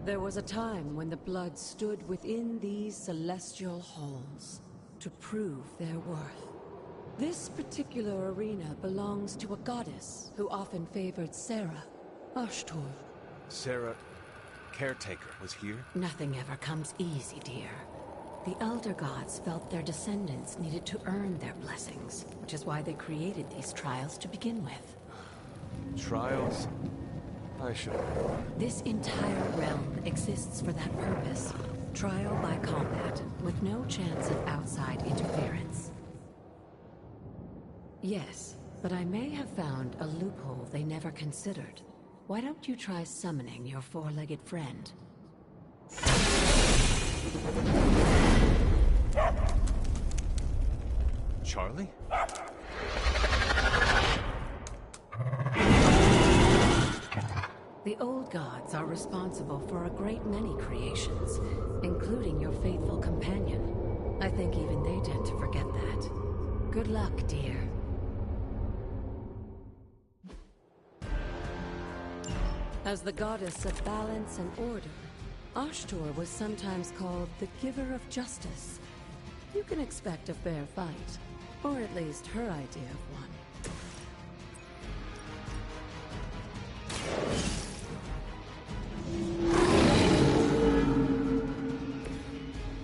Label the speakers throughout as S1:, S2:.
S1: There was a time when the blood stood within these celestial halls to prove their worth. This particular arena belongs to a goddess who often favored Sarah, Ashtor.
S2: Sarah, caretaker, was here?
S1: Nothing ever comes easy, dear. The Elder Gods felt their descendants needed to earn their blessings, which is why they created these trials to begin with.
S2: Trials? I should.
S1: This entire realm exists for that purpose. Trial by combat, with no chance of outside interference. Yes, but I may have found a loophole they never considered. Why don't you try summoning your four-legged friend?
S2: Charlie?
S1: The old gods are responsible for a great many creations, including your faithful companion. I think even they tend to forget that. Good luck, dear. As the goddess of balance and order, Ashtor was sometimes called the giver of justice. You can expect a fair fight, or at least her idea of one.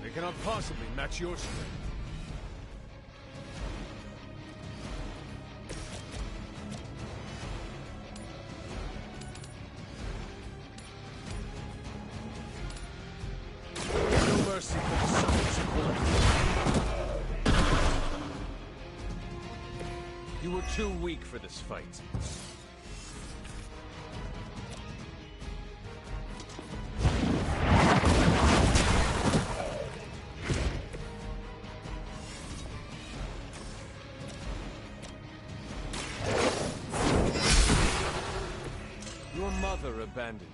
S2: They cannot possibly match your strength. No mercy for the sons of blood. You were too weak for this fight. Your mother abandoned you.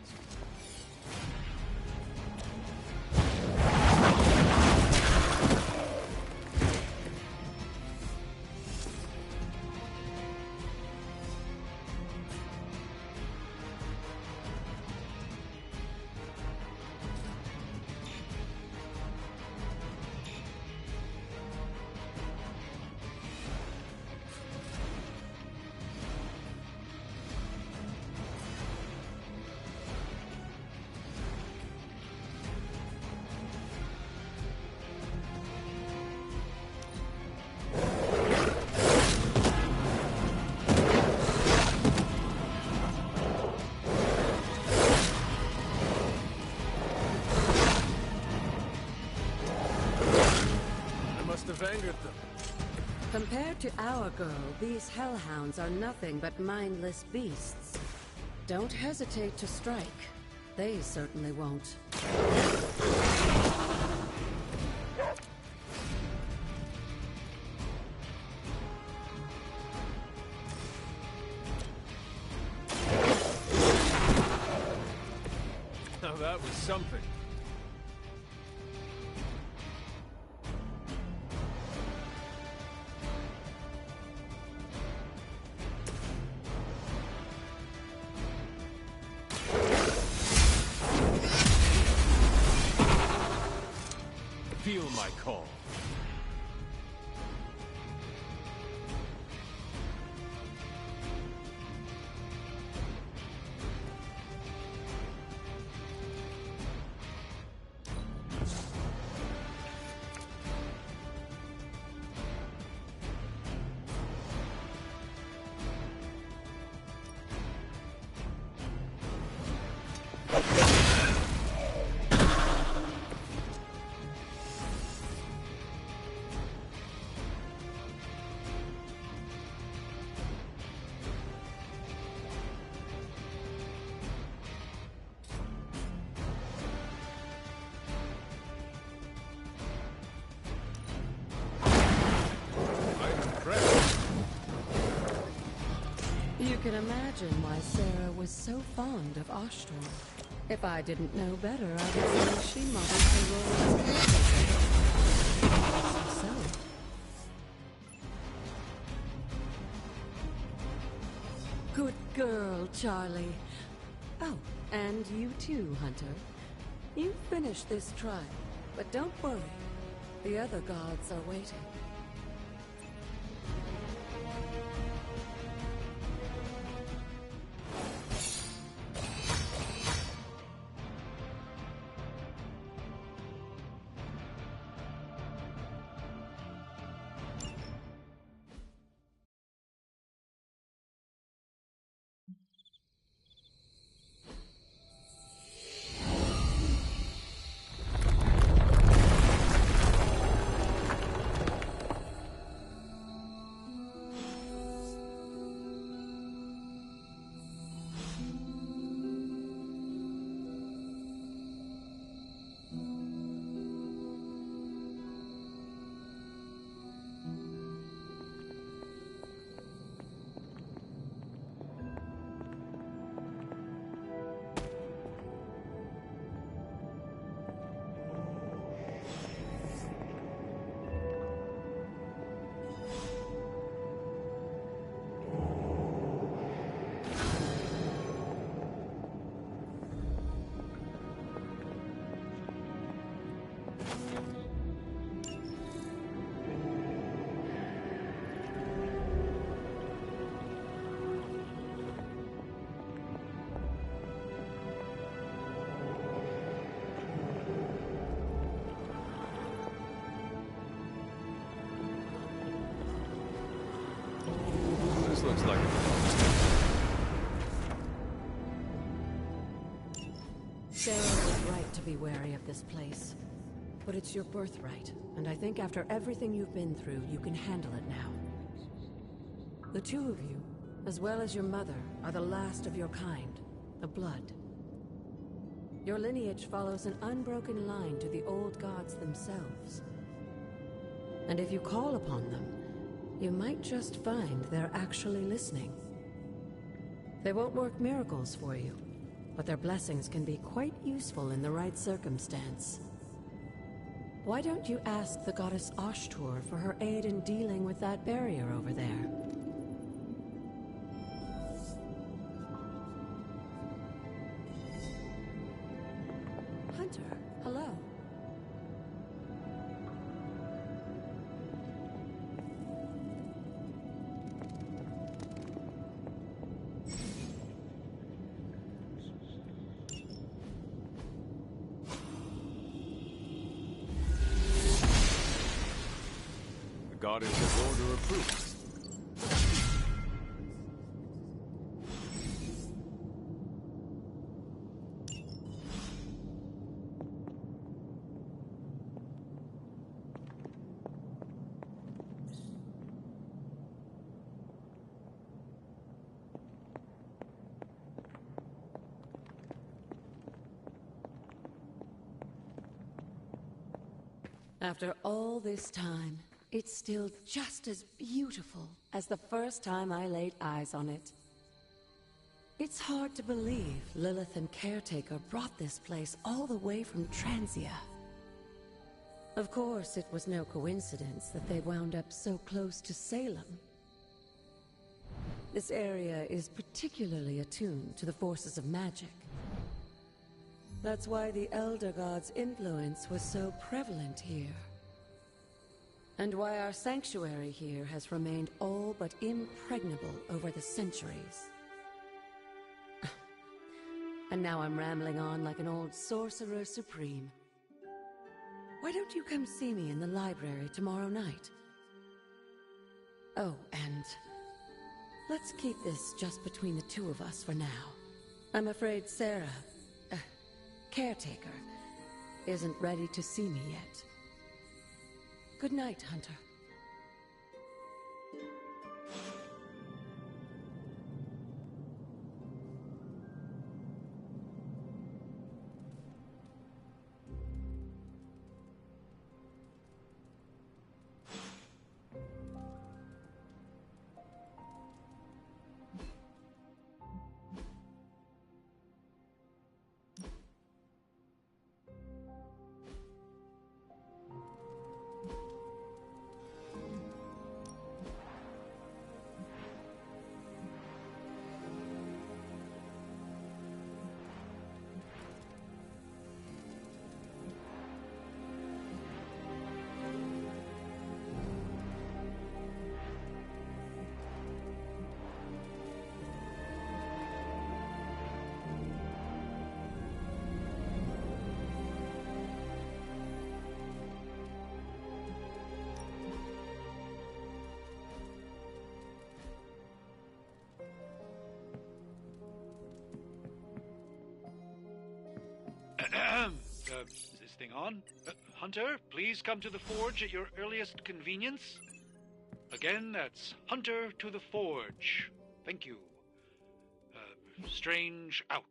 S2: Have angered them.
S1: Compared to our girl, these hellhounds are nothing but mindless beasts. Don't hesitate to strike. They certainly won't.
S2: Now that was something. Feel my call.
S1: You can imagine why Sarah was so fond of Ashtor. If I didn't know better, I would say she modeled her role as caretaker. So. Good girl, Charlie. Oh, and you too, Hunter. You finished this trial, but don't worry. The other gods are waiting.
S2: This looks like a...
S1: Sarah was right to be wary of this place. But it's your birthright, and I think after everything you've been through, you can handle it now. The two of you, as well as your mother, are the last of your kind, the Blood. Your lineage follows an unbroken line to the old gods themselves. And if you call upon them, you might just find they're actually listening. They won't work miracles for you, but their blessings can be quite useful in the right circumstance. Why don't you ask the goddess Ashtur for her aid in dealing with that barrier over there? Hunter, hello.
S2: The goddess of order approves.
S1: After all this time, it's still just as beautiful as the first time I laid eyes on it. It's hard to believe Lilith and Caretaker brought this place all the way from Transia. Of course, it was no coincidence that they wound up so close to Salem. This area is particularly attuned to the forces of magic. That's why the Elder God's influence was so prevalent here. And why our sanctuary here has remained all but impregnable over the centuries. And now I'm rambling on like an old sorcerer supreme. Why don't you come see me in the library tomorrow night? Oh, and let's keep this just between the two of us for now. I'm afraid Sarah, Caretaker, isn't ready to see me yet. Good night, Hunter.
S2: Is this thing on? Hunter, please come to the forge at your earliest convenience. Again, that's Hunter to the forge. Thank you. Strange out.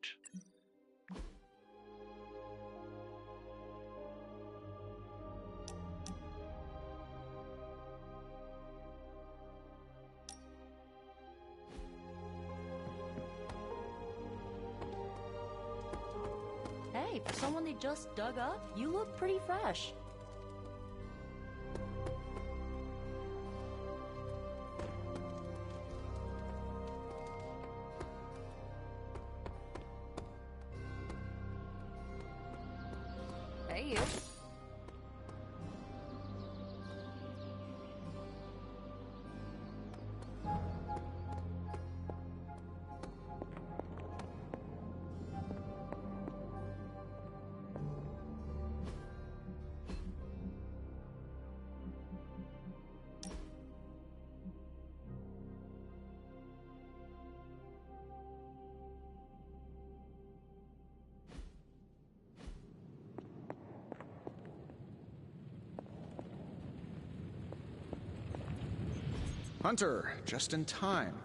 S3: Hey, for someone they just dug up, you look pretty fresh. Hey, you.
S4: Hunter, just in time.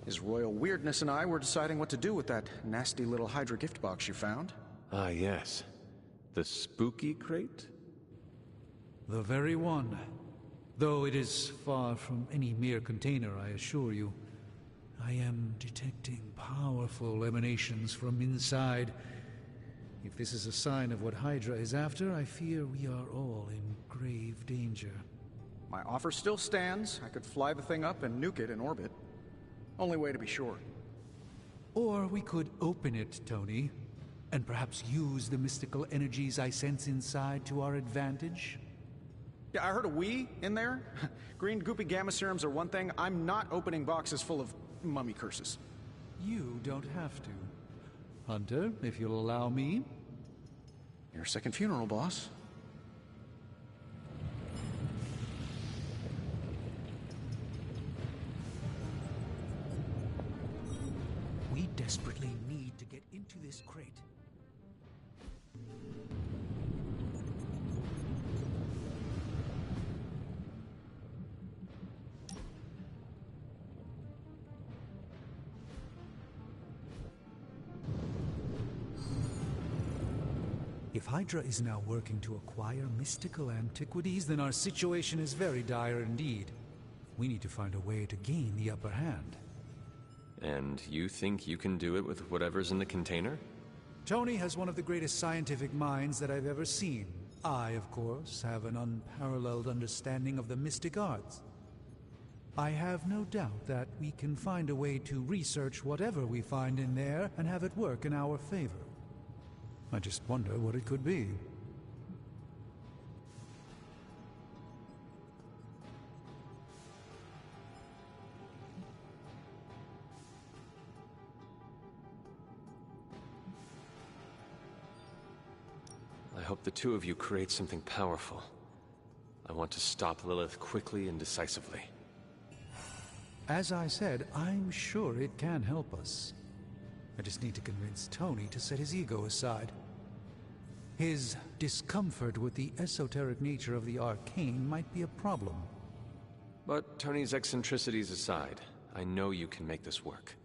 S4: His royal weirdness and I were deciding what to do with that nasty little Hydra gift box you found.
S5: Ah, yes. The spooky crate?
S6: The very one. Though it is far from any mere container, I assure you. I am detecting powerful emanations from inside. If this is a sign of what Hydra is after, I fear we are all in grave danger.
S4: My offer still stands. I could fly the thing up and nuke it in orbit. Only way to be sure.
S6: Or we could open it, Tony, and perhaps use the mystical energies I sense inside to our advantage.
S4: Yeah, I heard a "we" in there. Green goopy gamma serums are one thing. I'm not opening boxes full of mummy curses.
S6: You don't have to. Hunter, if you'll allow me.
S4: Your second funeral, boss.
S6: We desperately need to get into this crate. If Hydra is now working to acquire mystical antiquities, then our situation is very dire indeed. We need to find a way to gain the upper hand.
S5: And you think you can do it with whatever's in the container?
S6: Tony has one of the greatest scientific minds that I've ever seen. I, of course, have an unparalleled understanding of the mystic arts. I have no doubt that we can find a way to research whatever we find in there and have it work in our favor. I just wonder what it could be.
S5: I hope the two of you create something powerful. I want to stop Lilith quickly and decisively.
S6: As I said, I'm sure it can help us. I just need to convince Tony to set his ego aside. His discomfort with the esoteric nature of the arcane might be a problem.
S5: But Tony's eccentricities aside, I know you can make this work.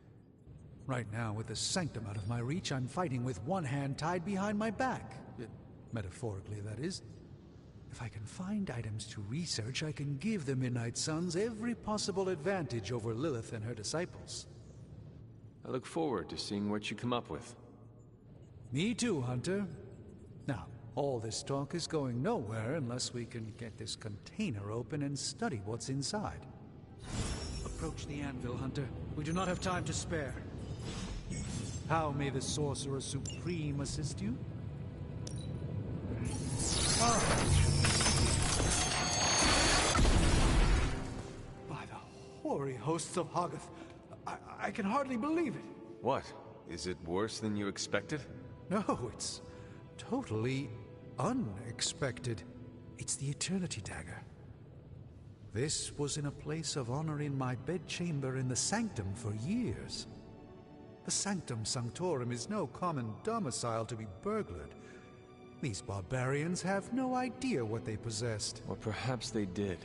S6: Right now, with the sanctum out of my reach, I'm fighting with one hand tied behind my back. Metaphorically, that is. If I can find items to research, I can give the Midnight Suns every possible advantage over Lilith and her disciples.
S5: I look forward to seeing what you come up with.
S6: Me too, Hunter. Now, all this talk is going nowhere unless we can get this container open and study what's inside. Approach the anvil, Hunter. We do not have time to spare. How may the Sorcerer Supreme assist you? By the hoary hosts of Hoggoth, I can hardly believe it.
S5: What? Is it worse than you expected?
S6: No, it's totally unexpected. It's the Eternity Dagger. This was in a place of honor in my bedchamber in the Sanctum for years. The Sanctum Sanctorum is no common domicile to be burglared. These barbarians have no idea what they possessed.
S5: Or perhaps they did.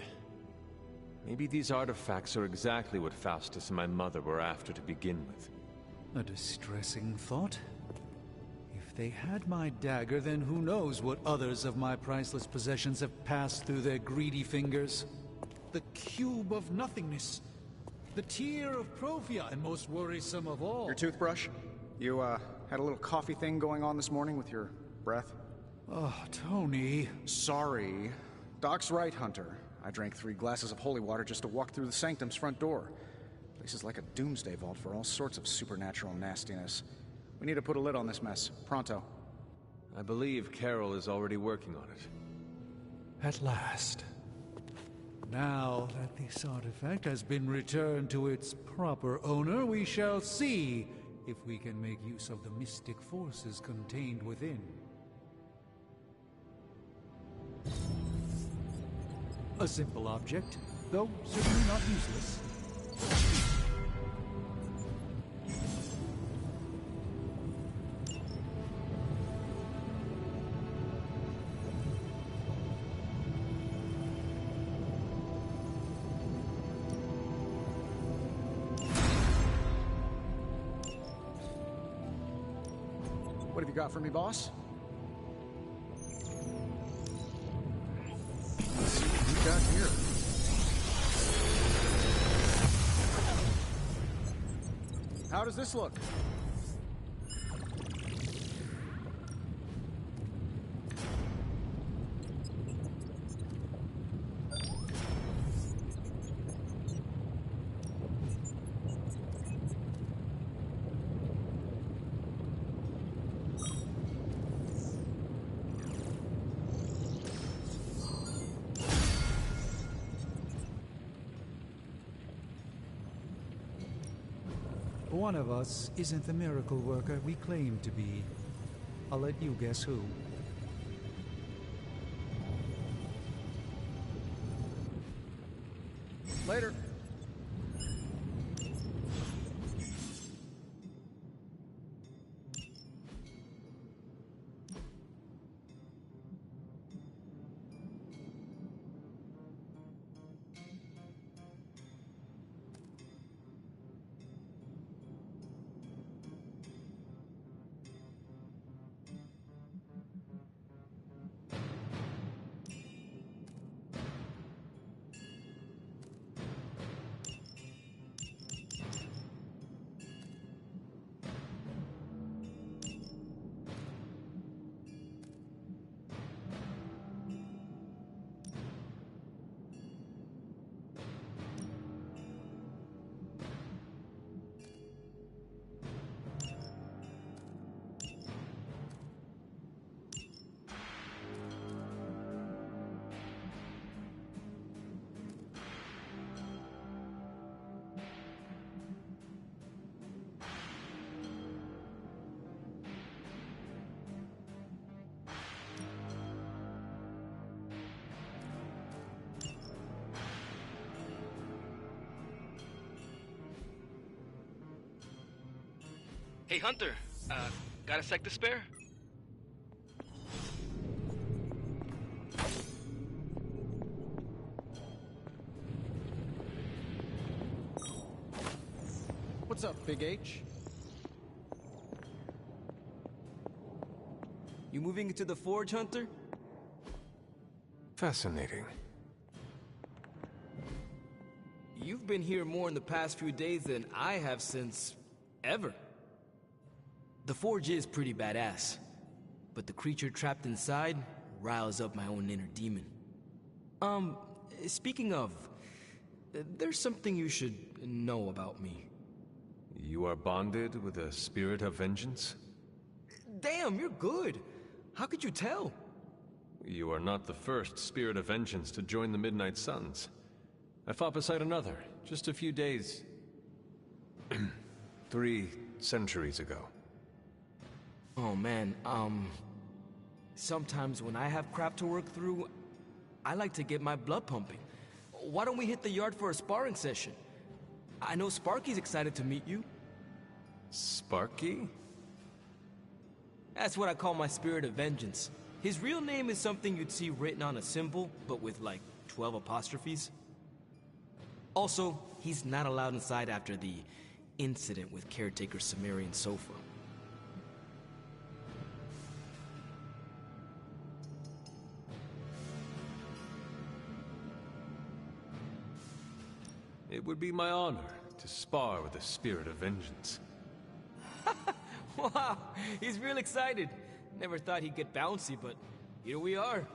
S5: Maybe these artifacts are exactly what Faustus and my mother were after to begin with.
S6: A distressing thought. If they had my dagger, then who knows what others of my priceless possessions have passed through their greedy fingers. The cube of nothingness. The tear of Profia, and most worrisome of all.
S4: Your toothbrush? You, had a little coffee thing going on this morning with your breath?
S6: Oh, Tony.
S4: Sorry. Doc's right, Hunter. I drank 3 glasses of holy water just to walk through the sanctum's front door. Place is like a doomsday vault for all sorts of supernatural nastiness. We need to put a lid on this mess. Pronto.
S5: I believe Carol is already working on it.
S6: At last. Now that this artifact has been returned to its proper owner, we shall see if we can make use of the mystic forces contained within. A simple object, though certainly not useless.
S4: What have you got for me, boss? Let's see what we got here. How does this look?
S6: One of us isn't the miracle worker we claim to be. I'll let you guess who.
S4: Later.
S7: Hey, Hunter, got a sec to spare?
S4: What's up, Big H?
S8: You moving into the Forge, Hunter?
S5: Fascinating.
S8: You've been here more in the past few days than I have since... ever. The Forge is pretty badass, but the creature trapped inside riles up my own inner demon. Speaking of, there's something you should know about me.
S5: You are bonded with a spirit of vengeance?
S8: Damn, you're good. How could you tell?
S5: You are not the first spirit of vengeance to join the Midnight Suns. I fought beside another, just a few days... 3 centuries ago.
S8: Oh man, sometimes when I have crap to work through, I like to get my blood pumping. Why don't we hit the yard for a sparring session? I know Sparky's excited to meet you.
S5: Sparky?
S8: That's what I call my spirit of vengeance. His real name is something you'd see written on a symbol, but with like 12 apostrophes. Also, he's not allowed inside after the incident with caretaker Sumerian Sofa.
S5: It would be my honor to spar with the spirit of vengeance.
S8: Wow, he's real excited. Never thought he'd get bouncy, but here we are.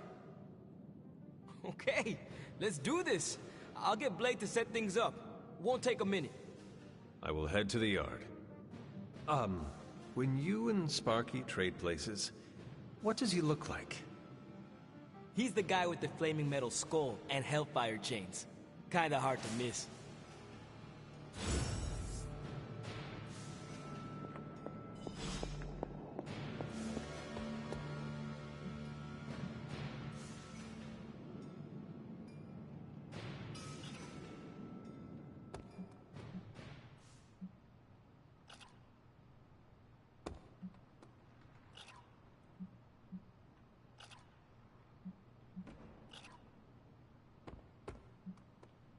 S8: Okay, let's do this. I'll get Blade to set things up. Won't take a minute.
S5: I will head to the yard. When you and Sparky trade places, what does he look like?
S8: He's the guy with the flaming metal skull and hellfire chains. Kinda hard to miss.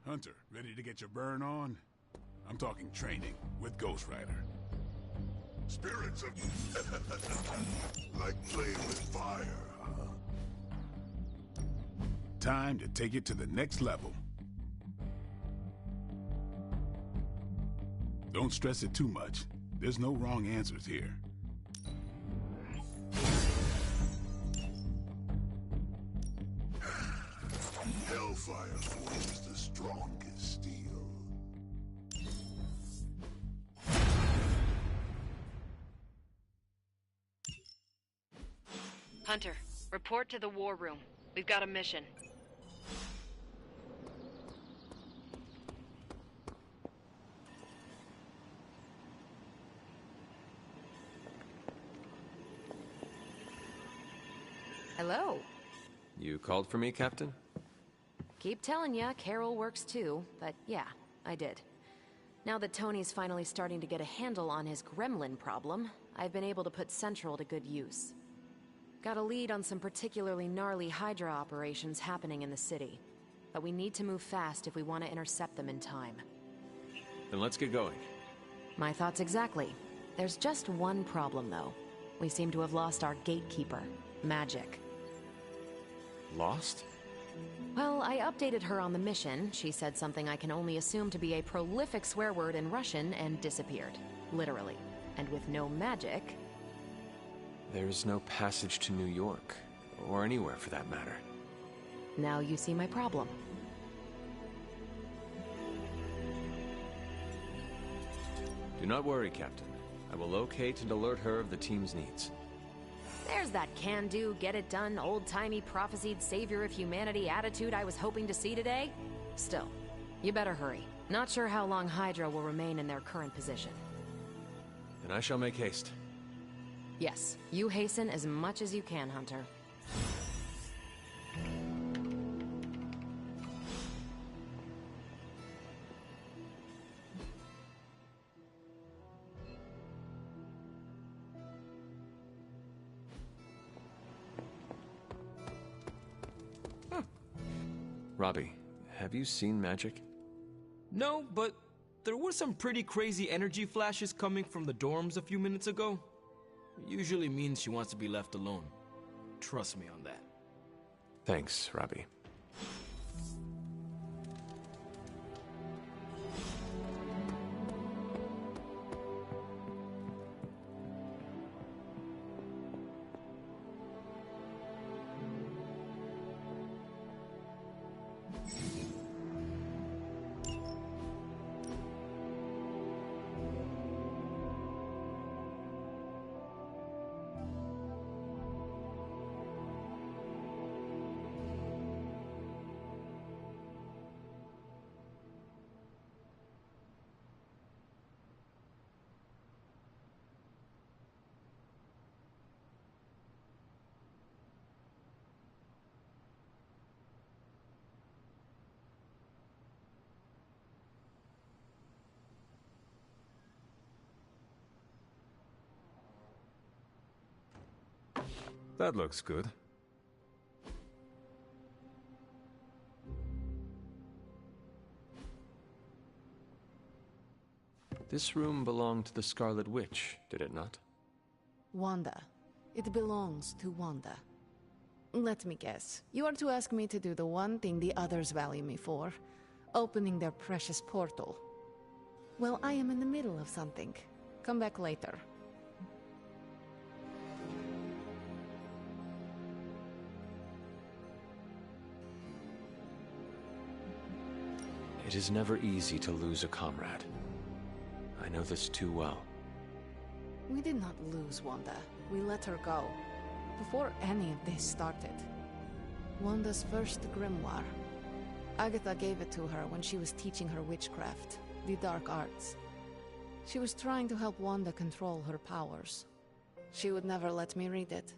S9: Hunter, ready to get your burn on? I'm talking training with Ghost Rider.
S10: Spirits of... like playing with fire, huh?
S9: Time to take it to the next level. Don't stress it too much. There's no wrong answers here.
S10: Hellfire forges the strongest steel.
S11: Hunter, report to the war room. We've got a mission.
S12: Hello.
S5: You called for me, Captain?
S12: Keep telling ya, Carol works too, but yeah, I did. Now that Tony's finally starting to get a handle on his gremlin problem, I've been able to put Central to good use. Got a lead on some particularly gnarly Hydra operations happening in the city. But we need to move fast if we want to intercept them in time.
S5: Then let's get going.
S12: My thoughts exactly. There's just one problem, though. We seem to have lost our gatekeeper, Magic.
S5: Lost?
S12: Well, I updated her on the mission. She said something I can only assume to be a prolific swear word in Russian and disappeared. Literally. And with no magic...
S5: There's no passage to New York, or anywhere for that matter.
S12: Now you see my problem.
S5: Do not worry, Captain. I will locate and alert her of the team's needs.
S12: There's that can-do, get-it-done, old-timey prophesied savior of humanity attitude I was hoping to see today. Still, you better hurry. Not sure how long Hydra will remain in their current position.
S5: Then I shall make haste.
S12: Yes, you hasten as much as you can, Hunter.
S5: Robbie, have you seen Magic?
S8: No, but there were some pretty crazy energy flashes coming from the dorms a few minutes ago. It usually means she wants to be left alone. Trust me on that.
S5: Thanks, Robbie. That looks good. This room belonged to the Scarlet Witch, did it not?
S13: Wanda. It belongs to Wanda. Let me guess. You are to ask me to do the one thing the others value me for. Opening their precious portal. Well, I am in the middle of something. Come back later.
S5: It is never easy to lose a comrade. I know this too well.
S13: We did not lose Wanda. We let her go. Before any of this started. Wanda's first grimoire. Agatha gave it to her when she was teaching her witchcraft, the dark arts. She was trying to help Wanda control her powers. She would never let me read it.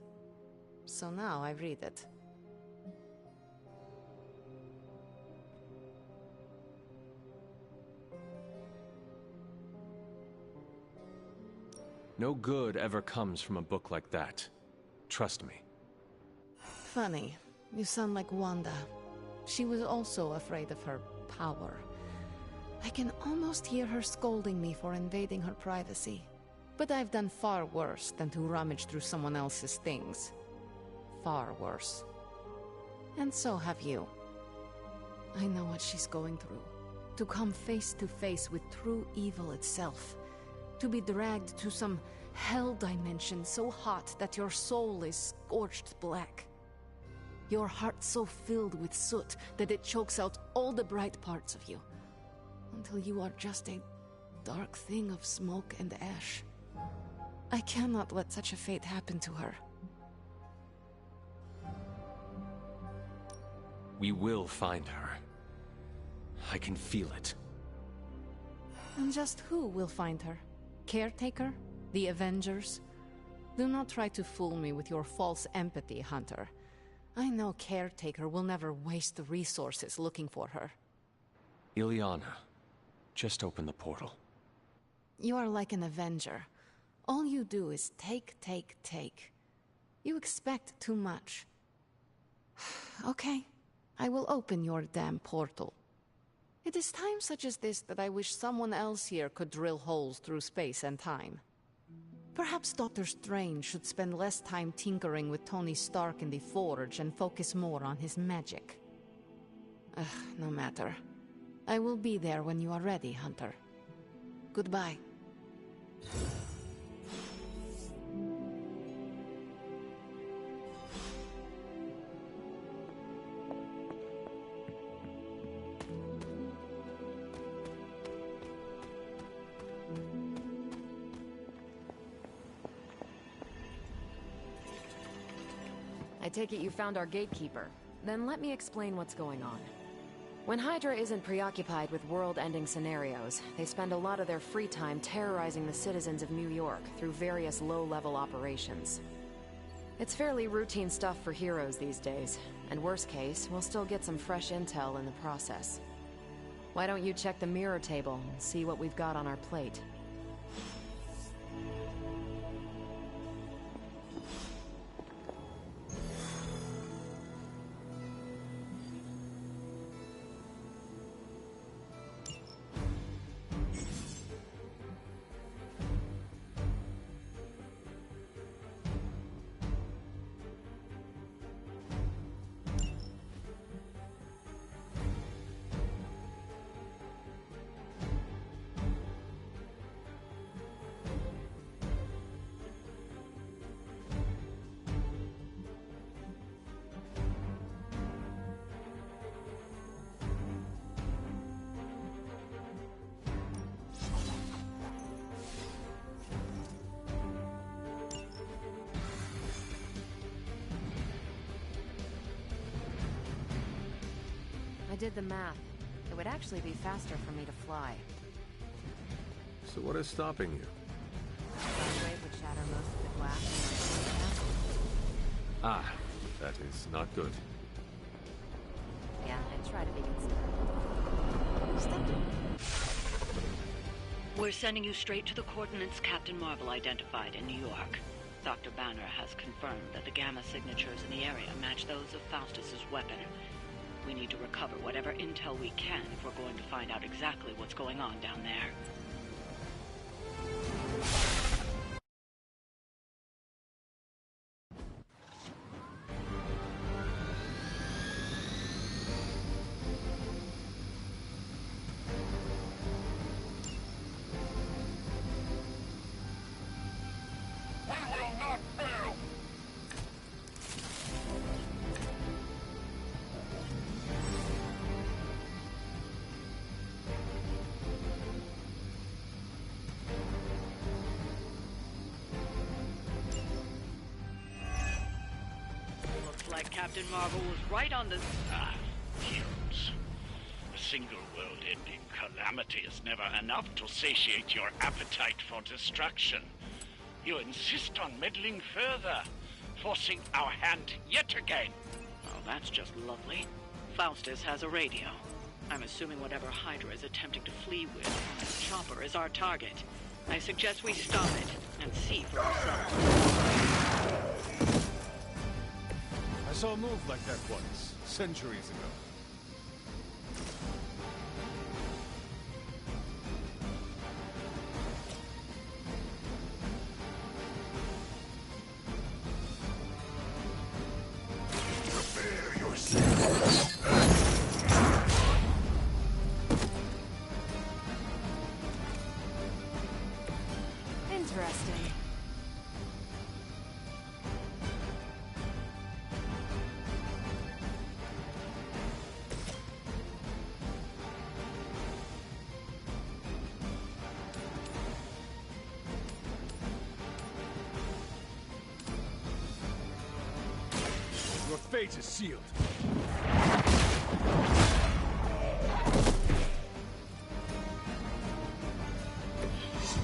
S13: So now I read it.
S5: No good ever comes from a book like that. Trust me.
S13: Funny. You sound like Wanda. She was also afraid of her power. I can almost hear her scolding me for invading her privacy. But I've done far worse than to rummage through someone else's things. Far worse. And so have you. I know what she's going through. To come face to face with true evil itself. To be dragged to some hell dimension so hot that your soul is scorched black. Your heart so filled with soot that it chokes out all the bright parts of you. Until you are just a dark thing of smoke and ash. I cannot let such a fate happen to her.
S5: We will find her. I can feel it.
S13: And just who will find her? Caretaker? The Avengers? Do not try to fool me with your false empathy, Hunter. I know Caretaker will never waste the resources looking for her.
S5: Illyana, just open the portal.
S13: You are like an Avenger. All you do is take, take, take. You expect too much. Okay, I will open your damn portal. It is times such as this that I wish someone else here could drill holes through space and time. Perhaps Doctor Strange should spend less time tinkering with Tony Stark in the Forge and focus more on his magic. No matter. I will be there when you are ready, Hunter. Goodbye.
S12: I take it you found our gatekeeper. Then let me explain what's going on. When Hydra isn't preoccupied with world-ending scenarios, they spend a lot of their free time terrorizing the citizens of New York through various low-level operations. It's fairly routine stuff for heroes these days, and worst case, we'll still get some fresh intel in the process. Why don't you check the mirror table and see what we've got on our plate? I did the math. It would actually be faster for me to fly.
S5: So what is stopping you?
S12: Wave would shatter most of the glass.
S5: Ah, that is not good.
S12: Yeah, I try to be considerate.
S14: We're sending you straight to the coordinates Captain Marvel identified in New York. Dr. Banner has confirmed that the gamma signatures in the area match those of Faustus's weapon. We need to recover whatever intel we can if we're going to find out exactly what's going on down there. Captain Marvel was right on the...
S15: Heroes. A single world-ending calamity is never enough to satiate your appetite for destruction. You insist on meddling further, forcing our hand yet again.
S14: Oh, that's just lovely. Faustus has a radio. I'm assuming whatever Hydra is attempting to flee with on that chopper is our target. I suggest we stop it and see for ourselves.
S16: I saw a move like that once, centuries ago.
S10: Prepare yourself.
S12: Interesting.
S16: Your fate is sealed.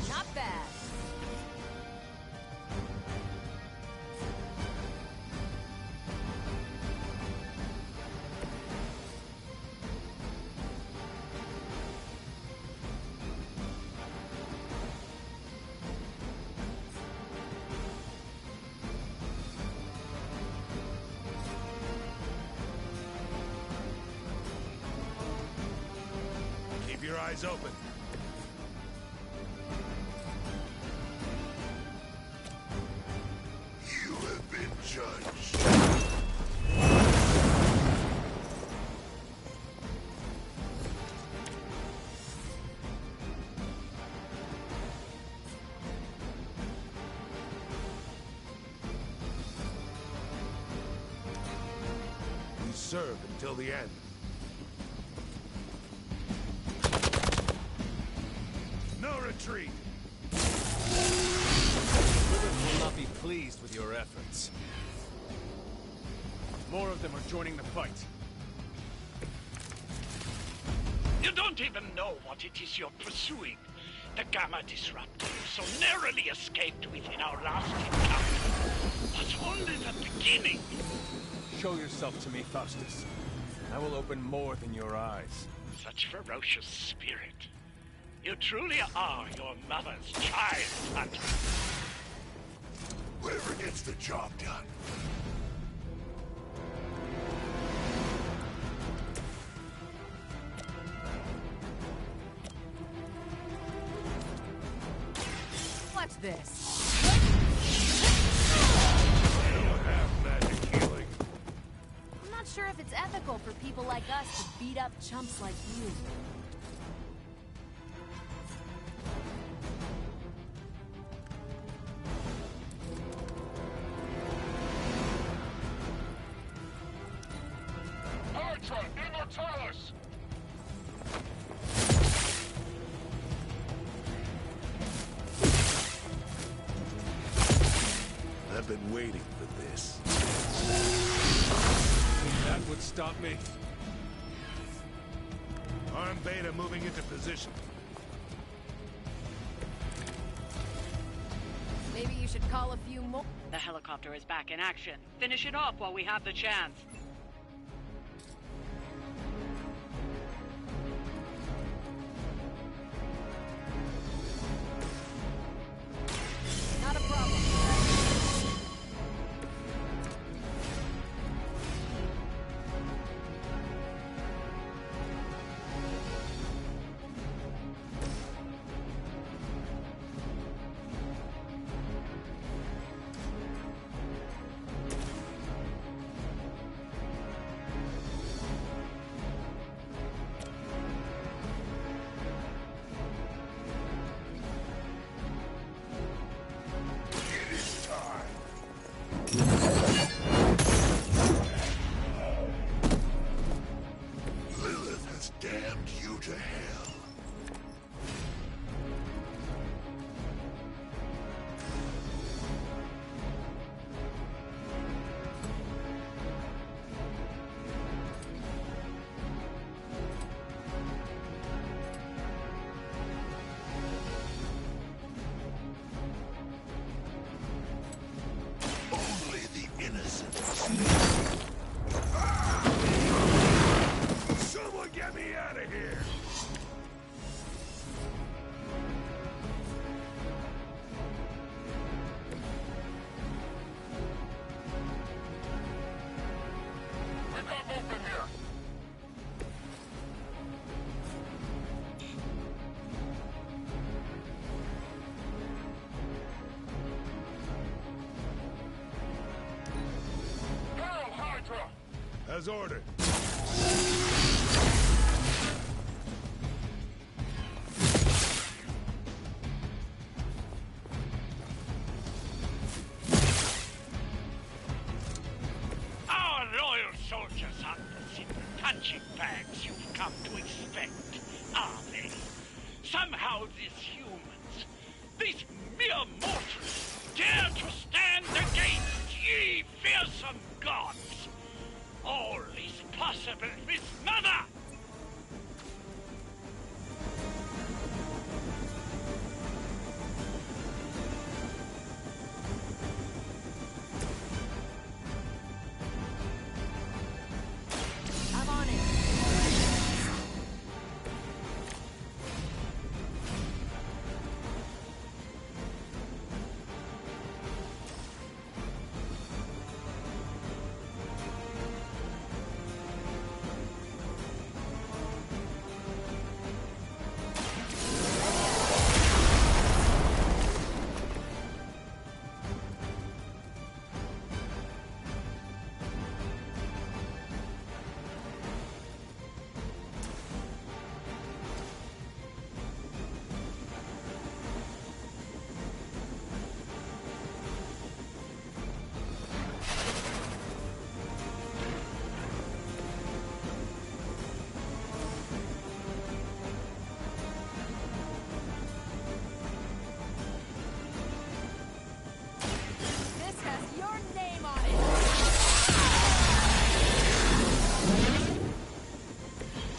S12: Not bad.
S16: Keep your eyes open.
S10: You have been judged.
S16: We serve until the end. No retreat! Lilith will not be pleased with your efforts. More of them are joining the fight.
S15: You don't even know what it is you're pursuing. The Gamma Disruptor you so narrowly escaped within our last encounter was only the beginning.
S16: Show yourself to me, Faustus. I will open more than your eyes.
S15: Such ferocious spirit. You truly are your mother's child, Hunter.
S10: Whoever gets the job done.
S12: What's this?
S16: I don't have magic healing.
S3: I'm not sure if it's ethical for people like us to beat up chumps like you.
S10: Ultra Immortalis! I've been waiting for this.
S16: That would stop me. Arm Beta moving into position.
S12: Maybe you should call a few more.
S14: The helicopter is back in action. Finish it off while we have the chance.
S12: Not a problem.
S10: It is time. Lilith has damned you to hell.
S9: as ordered.
S15: Our loyal soldiers aren't the simple punching bags you've come to expect, are they? Somehow these humans, these mere mortals, dare to stand against ye fearsome gods. All is possible with Mother!
S12: I'm on it. This has your name on it.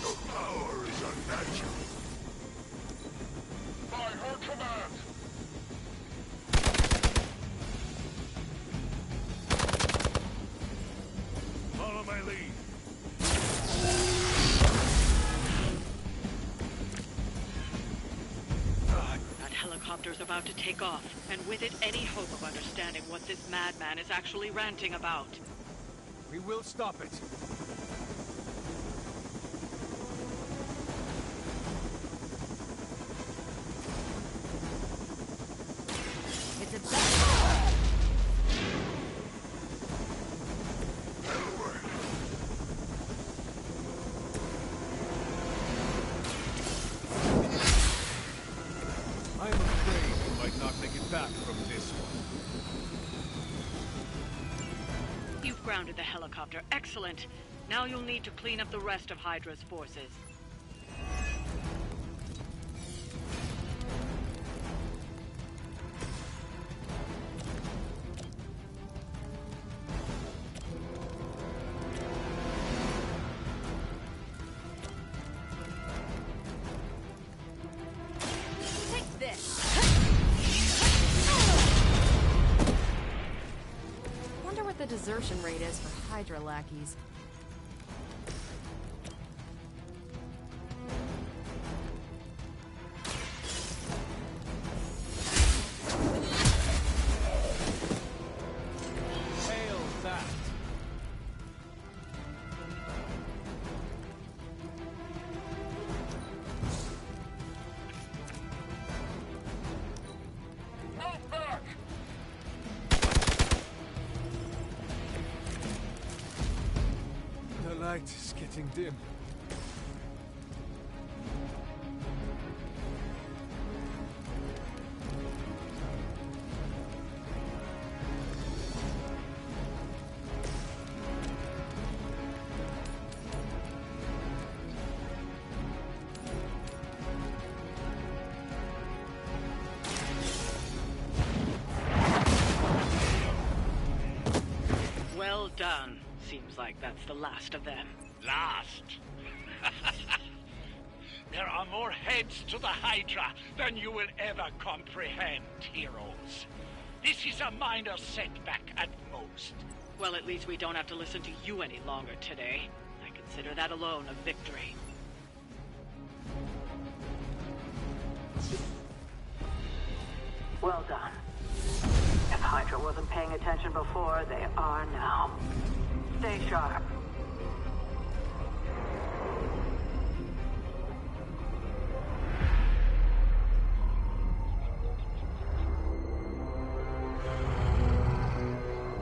S10: Your power is unnatural. By her command.
S9: Follow my lead.
S14: That helicopter's about to take off, and with it, any hope of understanding what this madman is actually ranting about.
S16: We will stop it.
S12: It's a bad.
S16: I'm afraid we might not make it back from this one.
S14: You've grounded the helicopter. Excellent. Now you'll need to clean up the rest of Hydra's forces.
S12: Take this. Wonder what the desertion rate is for Hydra lackeys.
S16: Hail that!
S10: Move back!
S16: The light is getting dim.
S14: Well done. Seems like that's the last of them.
S15: Last? There are more heads to the Hydra than you will ever comprehend, heroes. This is a minor setback at most.
S14: Well, at least we don't have to listen to you any longer today. I consider that alone a victory.
S17: Well done. If Hydra wasn't paying attention before, they are now. Stay sharp.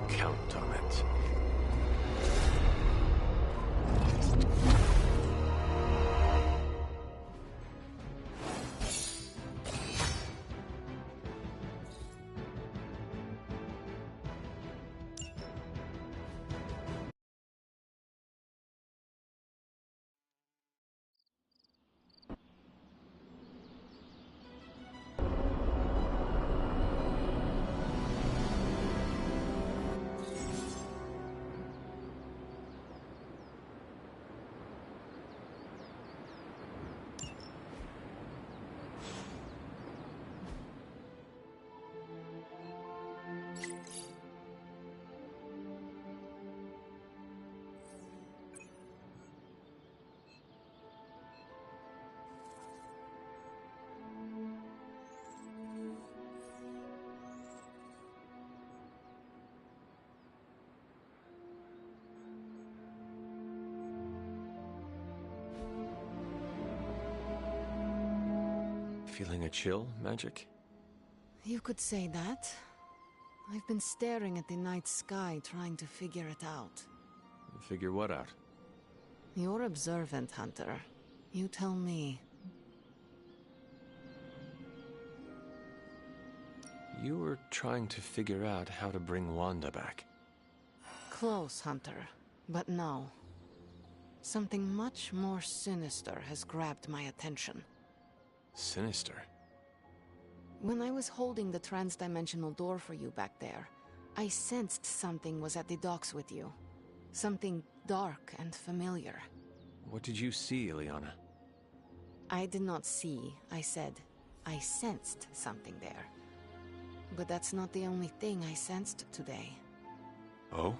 S5: Count on it. Feeling a chill, Magic?
S13: You could say that. I've been staring at the night sky trying to figure it out.
S5: Figure what out?
S13: You're observant, Hunter. You tell me.
S5: You were trying to figure out how to bring Wanda back.
S13: Close, Hunter. But no. Something much more sinister has grabbed my attention.
S5: Sinister?
S13: When I was holding the transdimensional door for you back there, I sensed something was at the docks with you. Something dark and familiar.
S5: What did you see, Illyana?
S13: I did not see, I said. I sensed something there. But that's not the only thing I sensed today.
S5: Oh?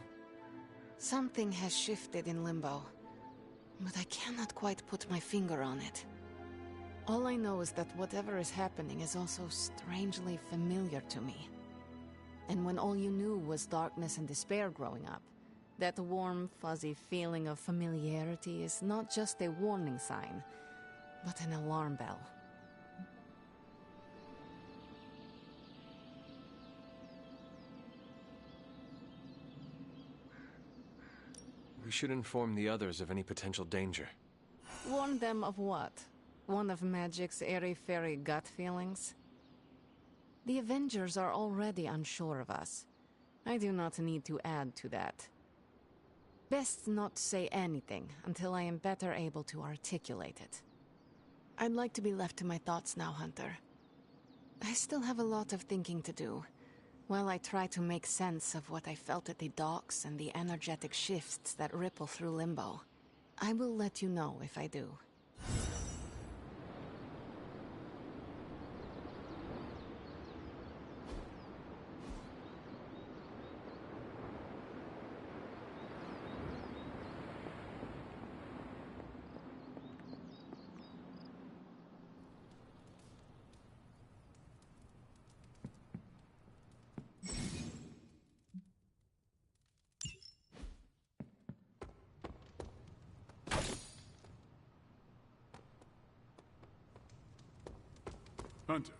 S13: Something has shifted in Limbo, but I cannot quite put my finger on it. All I know is that whatever is happening is also strangely familiar to me. And when all you knew was darkness and despair growing up, that warm, fuzzy feeling of familiarity is not just a warning sign, but an alarm bell.
S5: We should inform the others of any potential danger.
S13: Warn them of what? One of Magic's airy-fairy gut feelings? The Avengers are already unsure of us. I do not need to add to that. Best not say anything until I am better able to articulate it. I'd like to be left to my thoughts now, Hunter. I still have a lot of thinking to do, while I try to make sense of what I felt at the docks and the energetic shifts that ripple through Limbo. I will let you know if I do.
S9: Hunter.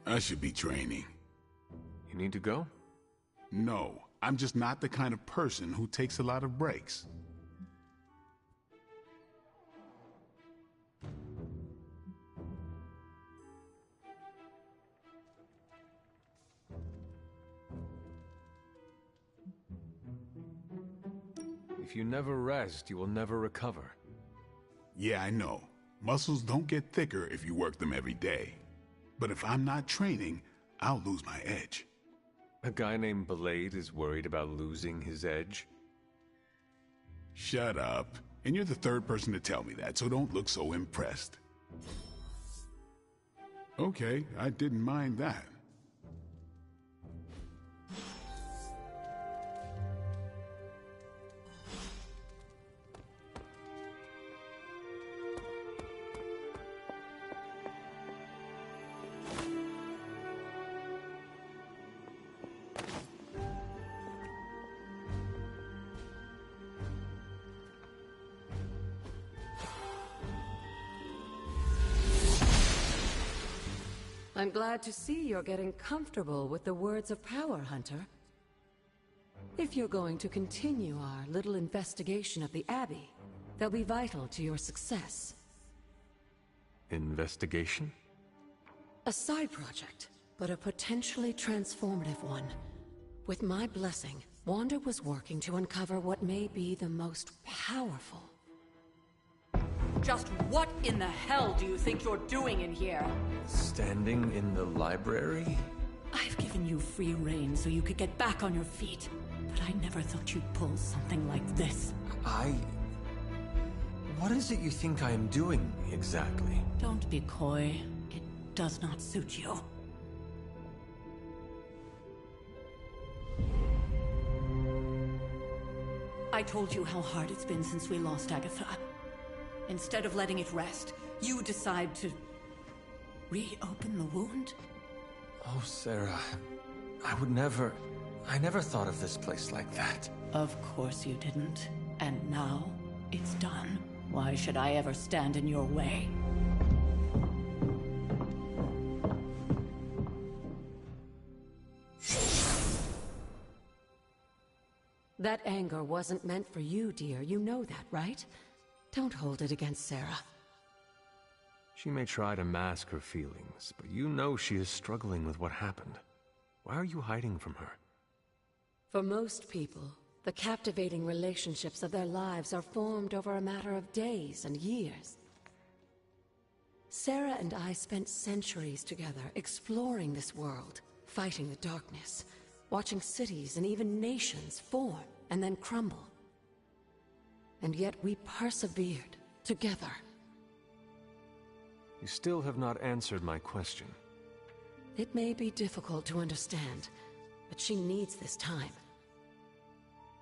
S9: I should be training.
S5: You need to go?
S9: No. I'm just not the kind of person who takes a lot of breaks.
S5: If you never rest, you will never recover.
S9: Yeah, I know. Muscles don't get thicker if you work them every day. But if I'm not training, I'll lose my edge.
S5: A guy named Blade is worried about losing his edge?
S9: Shut up. And you're the third person to tell me that, so don't look so impressed. Okay, I didn't mind that.
S1: I'm glad to see you're getting comfortable with the words of power, Hunter. If you're going to continue our little investigation of the Abbey, they'll be vital to your success.
S5: Investigation?
S1: A side project, but a potentially transformative one. With my blessing, Wanda was working to uncover what may be the most powerful.
S18: Just what in the hell do you think you're doing in here?
S5: Standing in the library?
S18: I've given you free rein so you could get back on your feet, but I never thought you'd pull something like this.
S5: What is it you think I am doing, exactly?
S18: Don't be coy. It does not suit you. I told you how hard it's been since we lost Agatha. Instead of letting it rest, you decide to reopen the wound?
S5: Oh, Sarah. I never thought of this place like that.
S18: Of course you didn't. And now, it's done. Why should I ever stand in your way?
S1: That anger wasn't meant for you, dear. You know that, right? Don't hold it against Sarah.
S5: She may try to mask her feelings, but you know she is struggling with what happened. Why are you hiding from her?
S1: For most people, the captivating relationships of their lives are formed over a matter of days and years. Sarah and I spent centuries together exploring this world, fighting the darkness, watching cities and even nations form and then crumble. And yet we persevered together.
S5: You still have not answered my question.
S1: It may be difficult to understand, but she needs this time.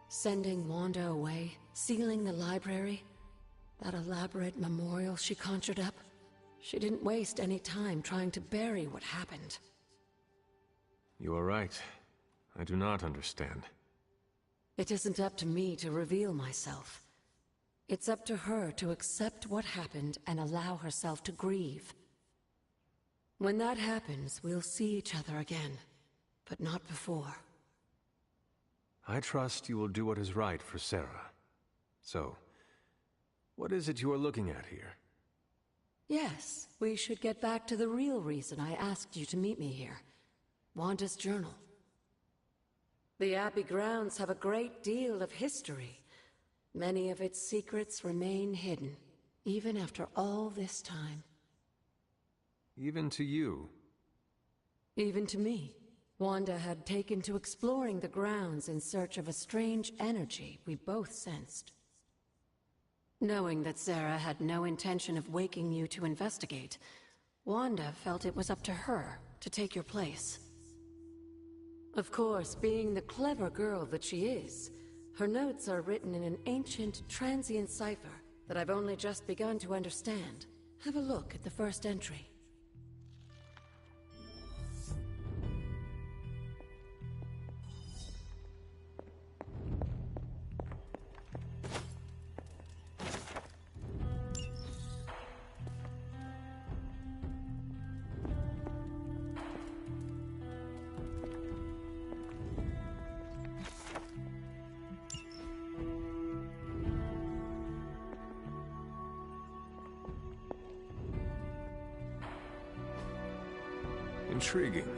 S1: Sending Wanda away, sealing the library, that elaborate memorial she conjured up, she didn't waste any time trying to bury what happened.
S5: You are right. I do not understand.
S1: It isn't up to me to reveal myself. It's up to her to accept what happened and allow herself to grieve. When that happens, we'll see each other again, but not before.
S5: I trust you will do what is right for Sarah. So, what is it you are looking at here?
S1: Yes, we should get back to the real reason I asked you to meet me here. Wanda's journal. The Abbey grounds have a great deal of history. Many of its secrets remain hidden, even after all this time.
S5: Even to you?
S1: Even to me. Wanda had taken to exploring the grounds in search of a strange energy we both sensed. Knowing that Sarah had no intention of waking you to investigate, Wanda felt it was up to her to take your place. Of course, being the clever girl that she is, her notes are written in an ancient, transient cipher that I've only just begun to understand. Have a look at the first entry.
S5: Intriguing.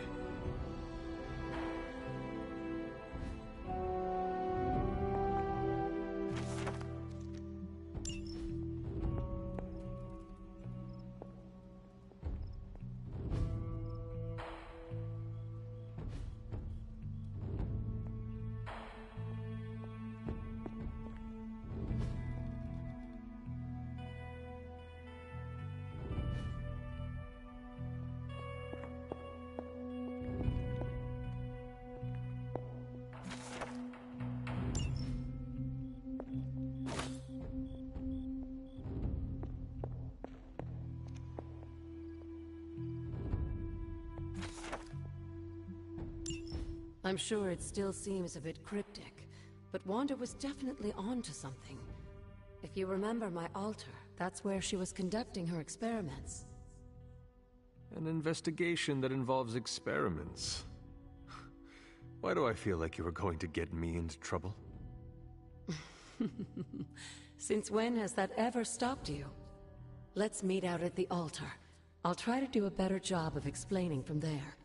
S1: I'm sure it still seems a bit cryptic, but Wanda was definitely onto something. If you remember my altar, that's where she was conducting her experiments.
S5: An investigation that involves experiments. Why do I feel like you were going to get me into trouble?
S1: Since when has that ever stopped you? Let's meet out at the altar. I'll try to do a better job of explaining from there.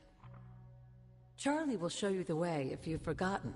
S1: Charlie will show you the way if you've forgotten.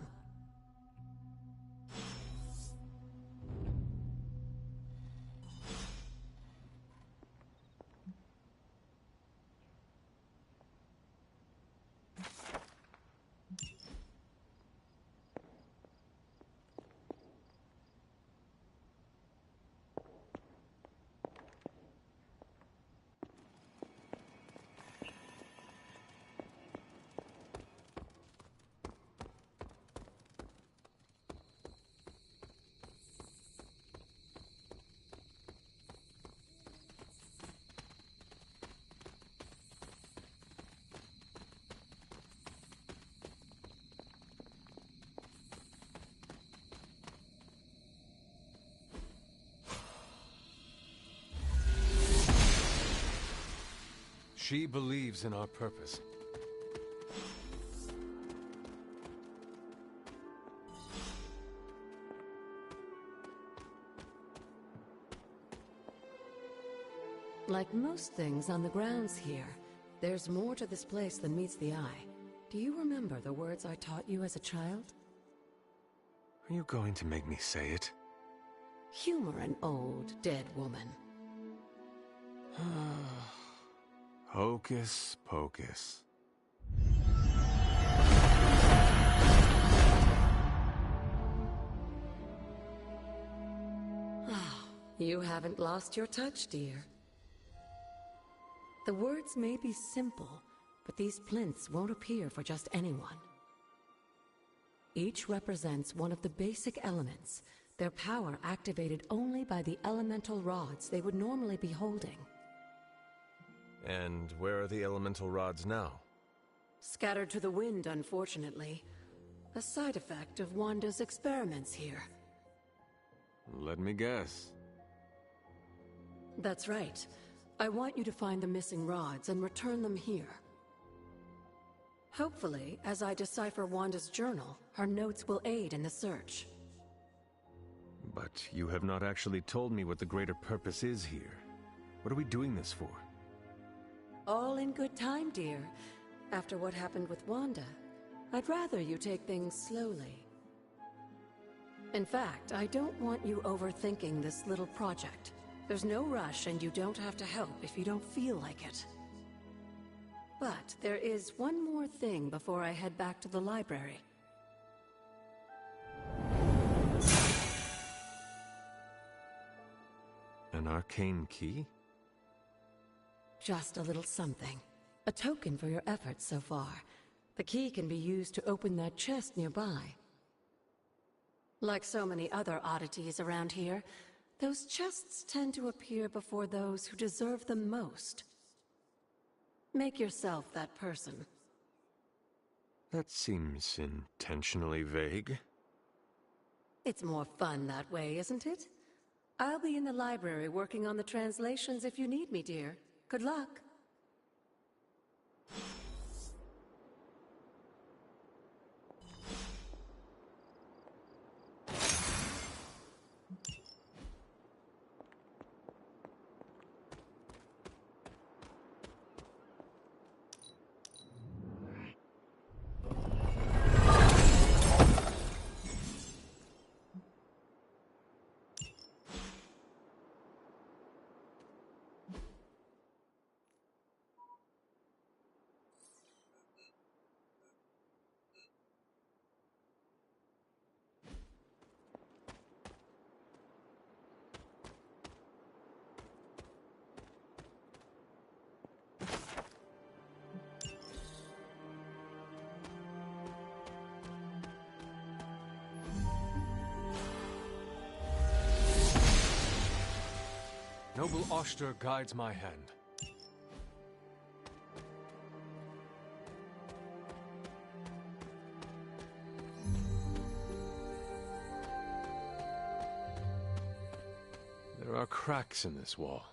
S5: She believes in our purpose.
S1: Like most things on the grounds here, there's more to this place than meets the eye. Do you remember the words I taught you as a child?
S5: Are you going to make me say it?
S1: Humor an old, dead woman.
S5: Hocus pocus.
S1: You haven't lost your touch, dear. The words may be simple, but these plinths won't appear for just anyone. Each represents one of the basic elements, their power activated only by the elemental rods they would normally be holding.
S5: And where are the elemental rods now?
S1: Scattered to the wind, unfortunately. A side effect of Wanda's experiments here.
S5: Let me guess.
S1: That's right. I want you to find the missing rods and return them here. Hopefully, as I decipher Wanda's journal, her notes will aid in the search.
S5: But you have not actually told me what the greater purpose is here. What are we doing this for?
S1: All in good time, dear. After what happened with Wanda, I'd rather you take things slowly. In fact, I don't want you overthinking this little project. There's no rush, and you don't have to help if you don't feel like it. But there is one more thing before I head back to the library.
S5: An arcane key?
S1: Just a little something. A token for your efforts so far. The key can be used to open that chest nearby. Like so many other oddities around here, those chests tend to appear before those who deserve them most. Make yourself that person.
S5: That seems intentionally vague.
S1: It's more fun that way, isn't it? I'll be in the library working on the translations if you need me, dear. Good luck.
S5: Noble Oster guides my hand. There are cracks in this wall.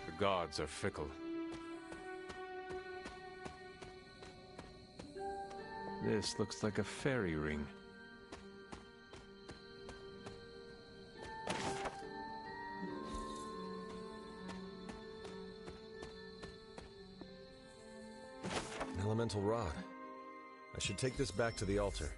S5: The gods are fickle. This looks like a fairy ring.
S19: An elemental rod. I should take this back to the altar.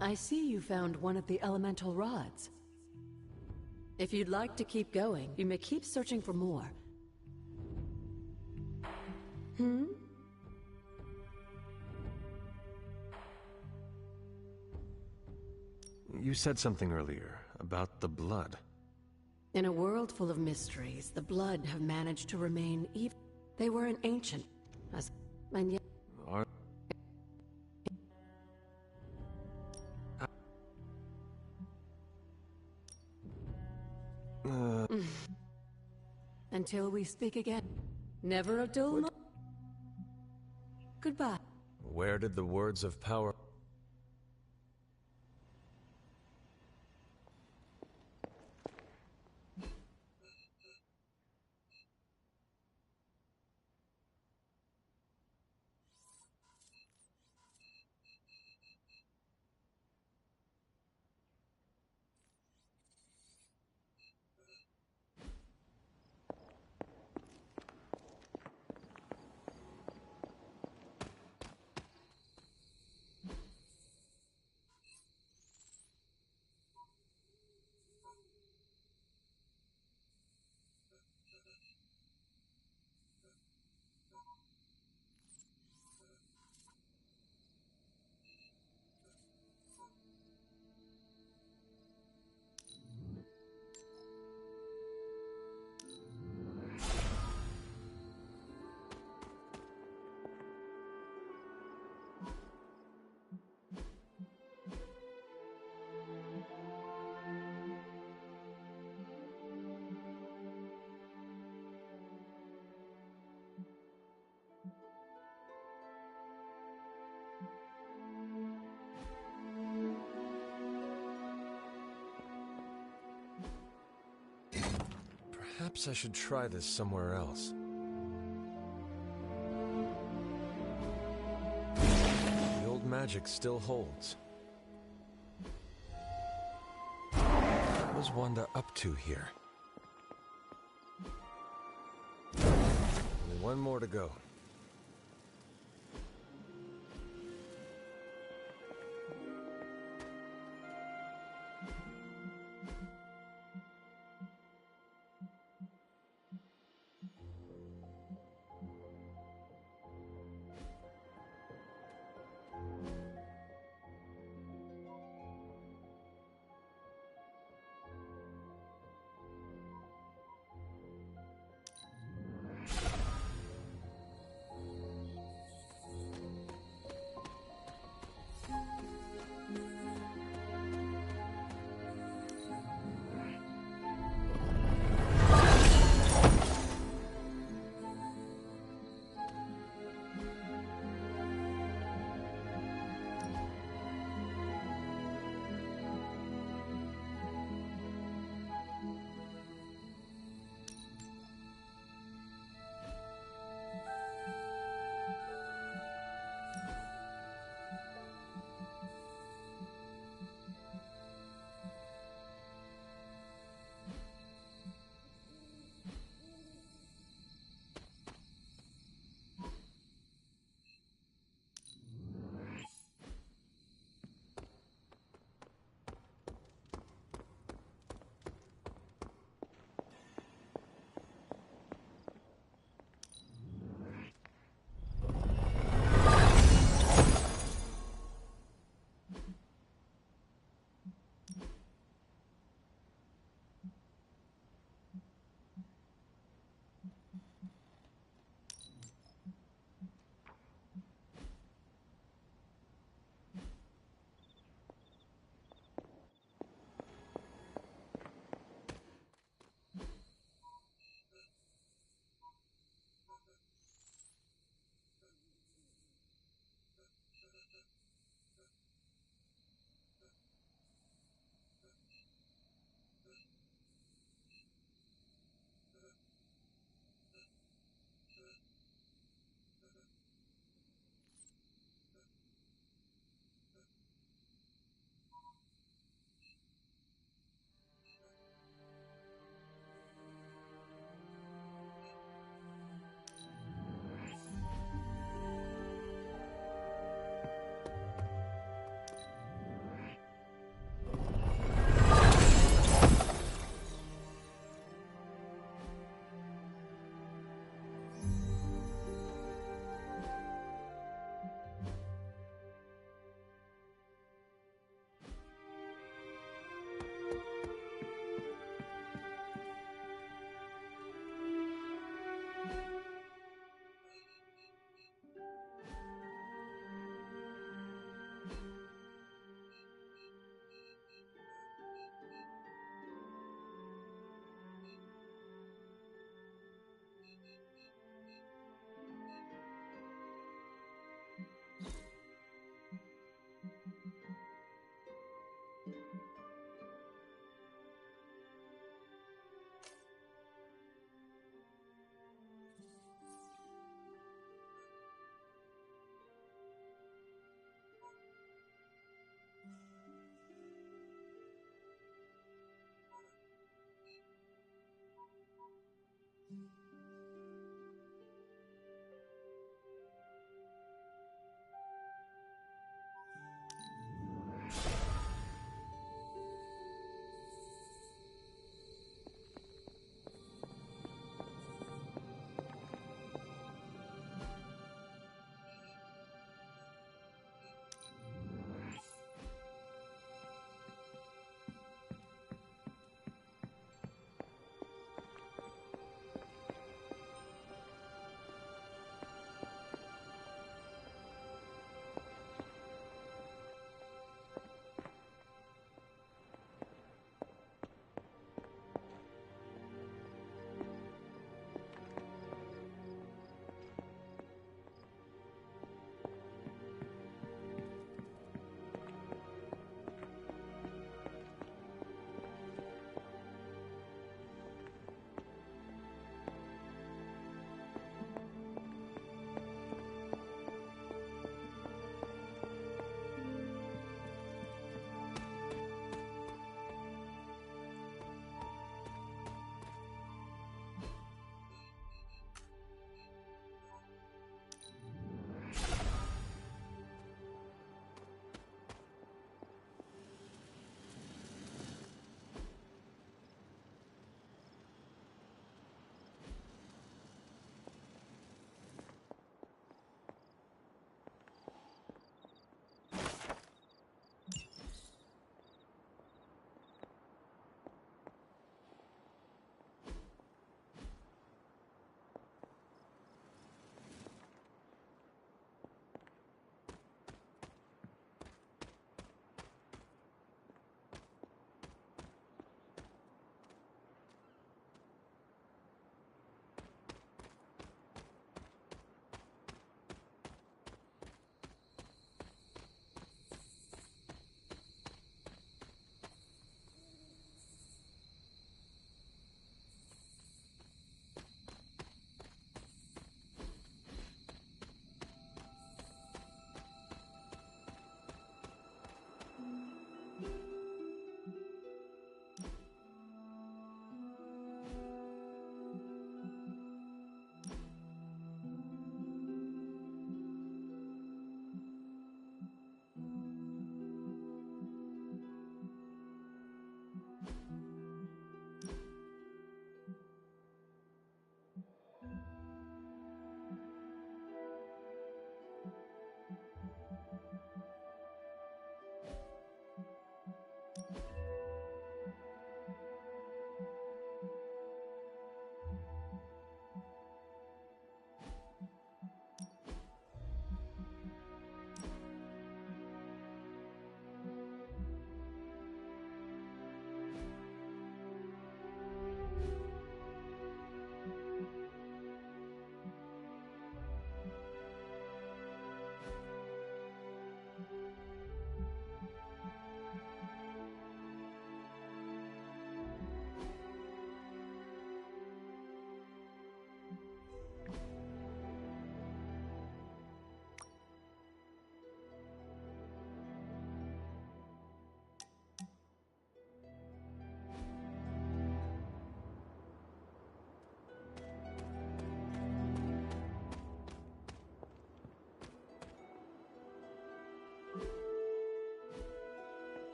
S1: I see you found one of the elemental rods. If you'd like to keep going, you may keep searching for more. Hmm?
S5: You said something earlier about the blood.
S1: In a world full of mysteries, the blood have managed to remain even. They were an ancient, and yet.
S5: Are...
S1: Until we speak again. Never a dull moment. Goodbye.
S19: Where did the words of power... Perhaps I should try this somewhere else. The old magic still holds. What was Wanda up to here? Only one more to go.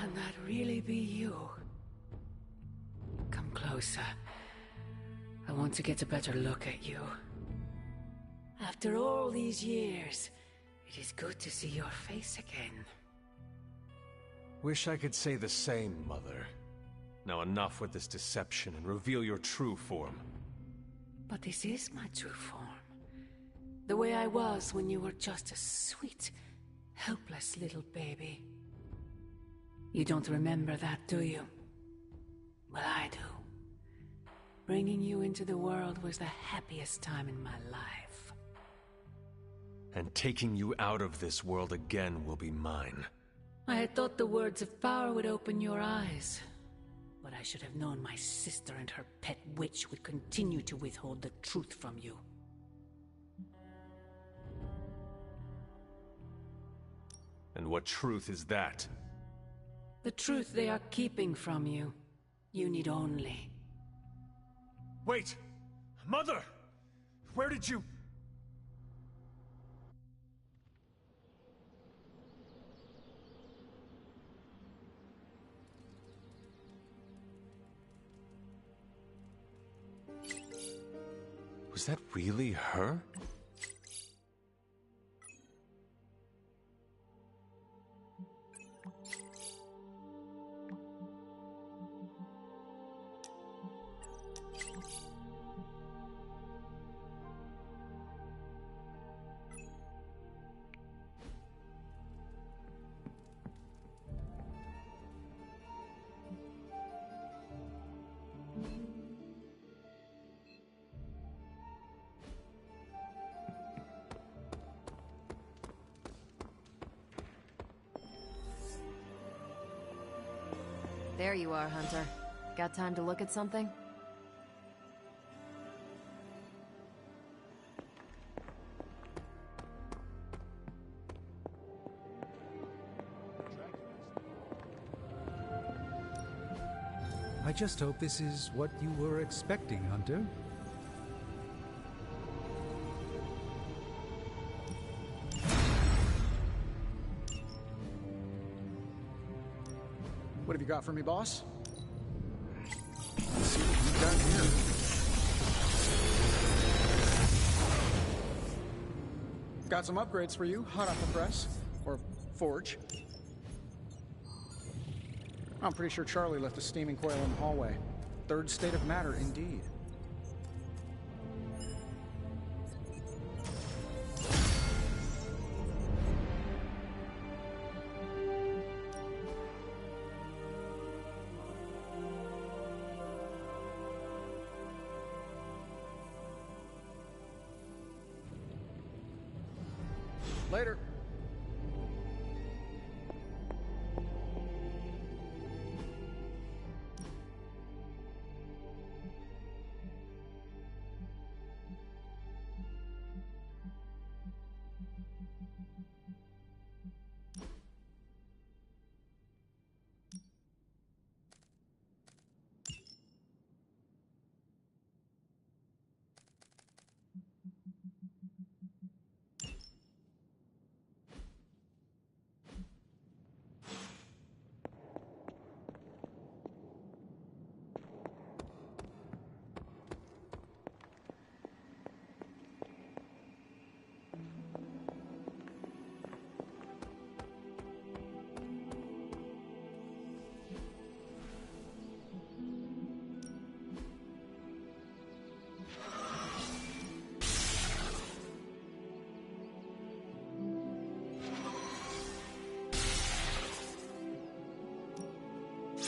S1: Can that really be you? Come closer. I want to get a better look at you. After all these years, it is good to see your face again.
S5: Wish I could say the same, Mother. Now enough with this deception and reveal your true form.
S1: But this is my true form. The way I was when you were just a sweet, helpless little baby. You don't remember that, do you? Well, I do. Bringing you into the world was the happiest time in my life.
S5: And taking you out of this world again will be mine.
S1: I had thought the words of power would open your eyes. But I should have known my sister and her pet witch would continue to withhold the truth from you.
S5: And what truth is that?
S1: The truth they are keeping from you. You need only...
S16: Wait! Mother! Where did you...
S5: Was that really her?
S12: There you are, Hunter. Got time to look at something?
S6: I just hope this is what you were expecting, Hunter.
S4: What have you got for me, boss? Let's see what you've got here. Got some upgrades for you, hot off the press. Or forge. I'm pretty sure Charlie left a steaming coil in the hallway. Third state of matter, indeed. Later.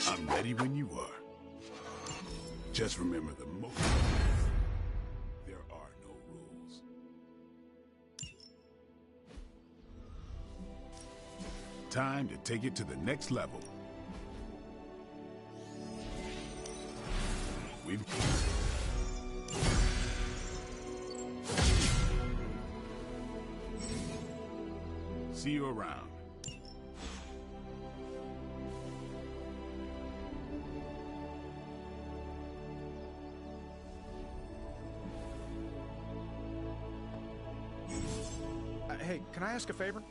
S9: I'm ready when you are. Just remember the most. There are no rules. Time to take it to the next level. We've... See you around.
S4: Hey, can I ask a favor?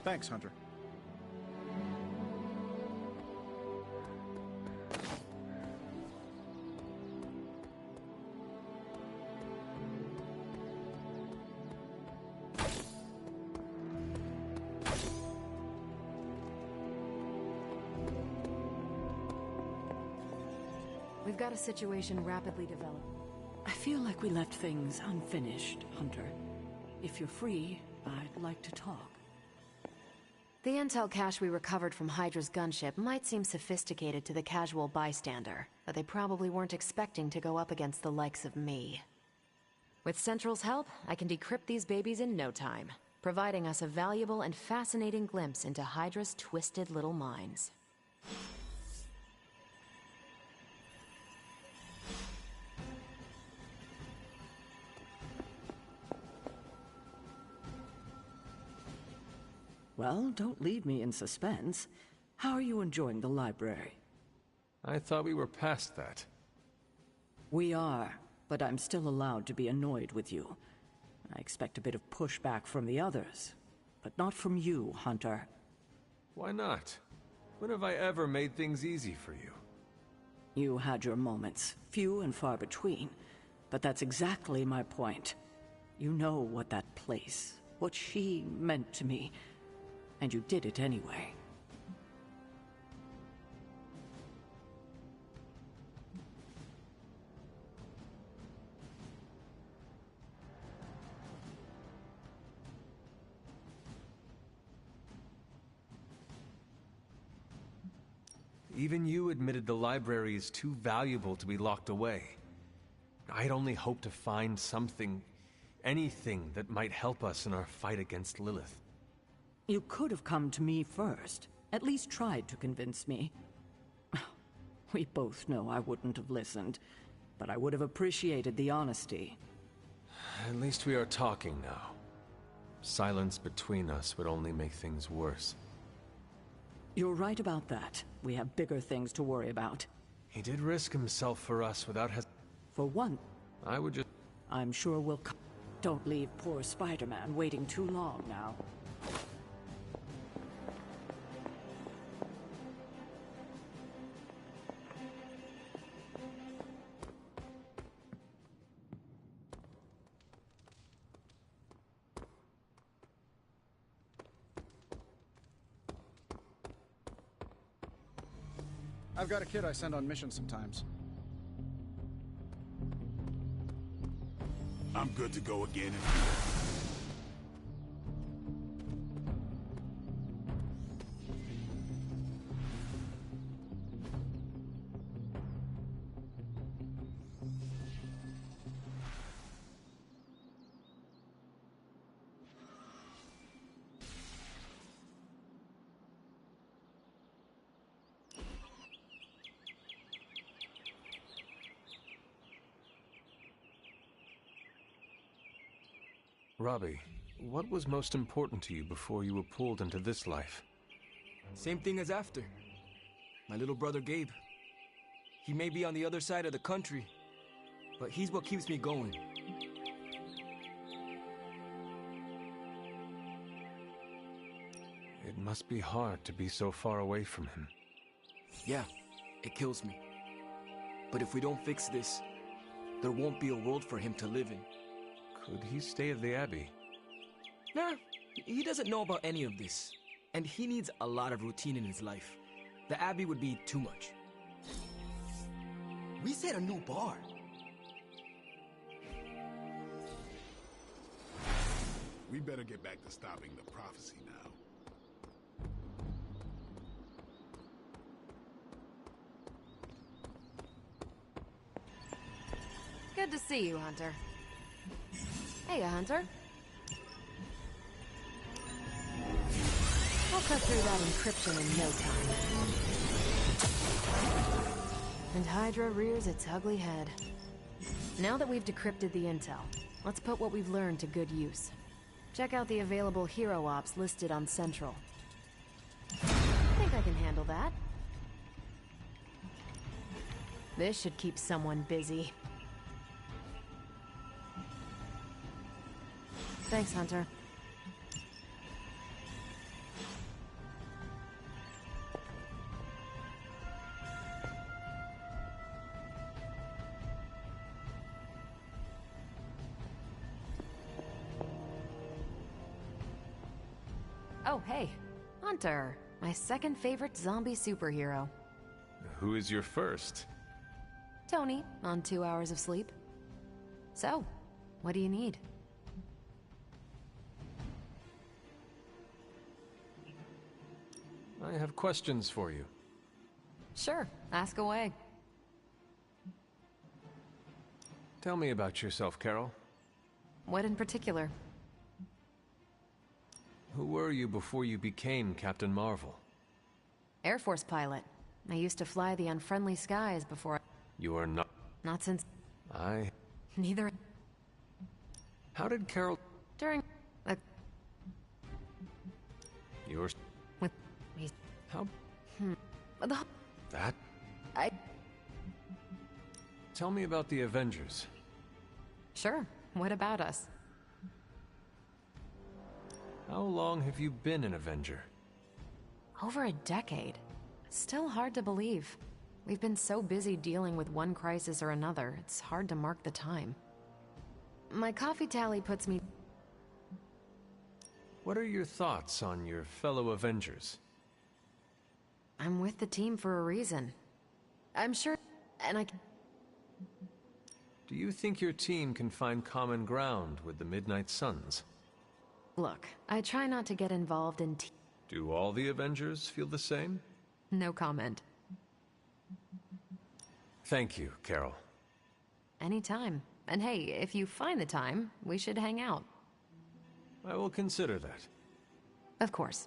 S4: Thanks, Hunter.
S12: We've got a situation rapidly developing.
S18: I feel like we left things unfinished, Hunter. If you're free, I'd like to talk.
S12: The intel cache we recovered from Hydra's gunship might seem sophisticated to the casual bystander, but they probably weren't expecting to go up against the likes of me. With Central's help, I can decrypt these babies in no time, providing us a valuable and fascinating glimpse into Hydra's twisted little minds.
S20: Well, don't leave me in suspense. How are you enjoying the library?
S5: I thought we were past that.
S20: We are, but I'm still allowed to be annoyed with you. I expect a bit of pushback from the others, but not from you, Hunter.
S5: Why not? When have I ever made things easy for you?
S20: You had your moments, few and far between, but that's exactly my point. You know what that place, what she meant to me, and you did it anyway.
S5: Even you admitted the library is too valuable to be locked away. I'd only hoped to find something, anything that might help us in our fight against Lilith.
S20: You could have come to me first, at least tried to convince me. We both know I wouldn't have listened, but I would have appreciated the honesty.
S5: At least we are talking now. Silence between us would only make things worse.
S20: You're right about that. We have bigger things to worry about.
S5: He did risk himself for us without
S20: For one,
S5: I would just...
S20: I'm sure we'll come. Don't leave poor Spider-Man waiting too long now.
S4: I've got a kid I send on missions sometimes.
S9: I'm good to go again.
S5: Robbie, what was most important to you before you were pulled into this life?
S8: Same thing as after. My little brother Gabe. He may be on the other side of the country, but he's what keeps me going.
S5: It must be hard to be so far away from him.
S8: Yeah, it kills me. But if we don't fix this, there won't be a world for him to live in.
S5: Could he stay at the Abbey?
S8: Nah, he doesn't know about any of this. And he needs a lot of routine in his life. The Abbey would be too much. We set a new bar.
S9: We better get back to stopping the prophecy now.
S12: Good to see you, Hunter. Hey, Hunter. I'll cut through that encryption in no time. And Hydra rears its ugly head. Now that we've decrypted the intel, let's put what we've learned to good use. Check out the available hero ops listed on Central. I think I can handle that. This should keep someone busy. Thanks, Hunter. Oh, hey. Hunter. My second favorite zombie superhero.
S5: Who is your first?
S12: Tony, on 2 hours of sleep. So, what do you need?
S5: I have questions for you.
S12: Sure, ask away.
S5: Tell me about yourself, Carol.
S12: What in particular?
S5: Who were you before you became Captain Marvel?
S12: Air Force pilot. I used to fly the unfriendly skies before.
S5: You are not...
S12: Not since... Neither...
S5: How did Carol...
S12: During...
S5: You're...
S12: With... Me...
S5: How... That...
S12: I...
S5: Tell me about the Avengers.
S12: Sure. What about us?
S5: How long have you been an Avenger?
S12: Over a decade. Still hard to believe. We've been so busy dealing with one crisis or another, it's hard to mark the time. My coffee tally puts me...
S5: What are your thoughts on your fellow Avengers?
S12: I'm with the team for a reason. I'm sure... and I can...
S5: Do you think your team can find common ground with the Midnight Suns?
S12: Look, I try not to get involved in
S5: Do all the Avengers feel the same?
S12: No comment.
S5: Thank you, Carol.
S12: Anytime. And hey, if you find the time, we should hang out.
S5: I will consider that.
S12: Of course.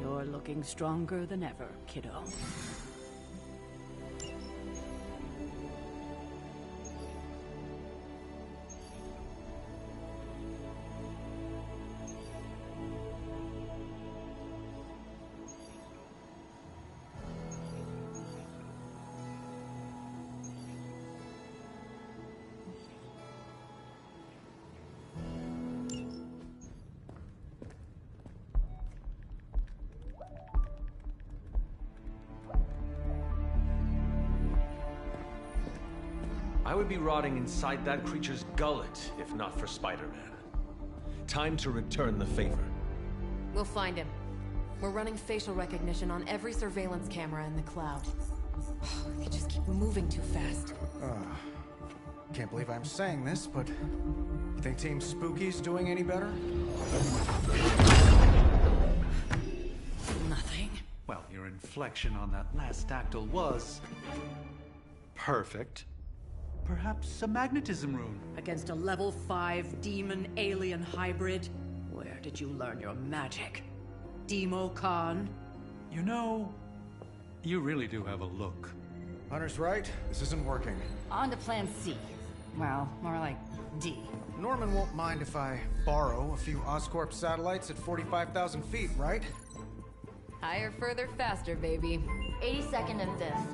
S20: You're looking stronger than ever, kiddo.
S5: I would be rotting inside that creature's gullet if not for Spider-Man. Time to return the favor.
S12: We'll find him. We're running facial recognition on every surveillance camera in the cloud. They just keep moving too fast.
S4: Can't believe I'm saying this, but... You think Team Spooky's doing any better?
S18: Nothing.
S6: Well, your inflection on that last dactyl was... perfect. Perhaps a magnetism rune.
S18: Against a level 5 demon alien hybrid? Where did you learn your magic? Demo Khan?
S6: You know, you really do have a look.
S4: Hunter's right. This isn't working.
S3: On to plan C. Well, more like D.
S4: Norman won't mind if I borrow a few Oscorp satellites at 45,000 feet, right?
S12: Higher, further, faster, baby.
S3: 82nd and 5th.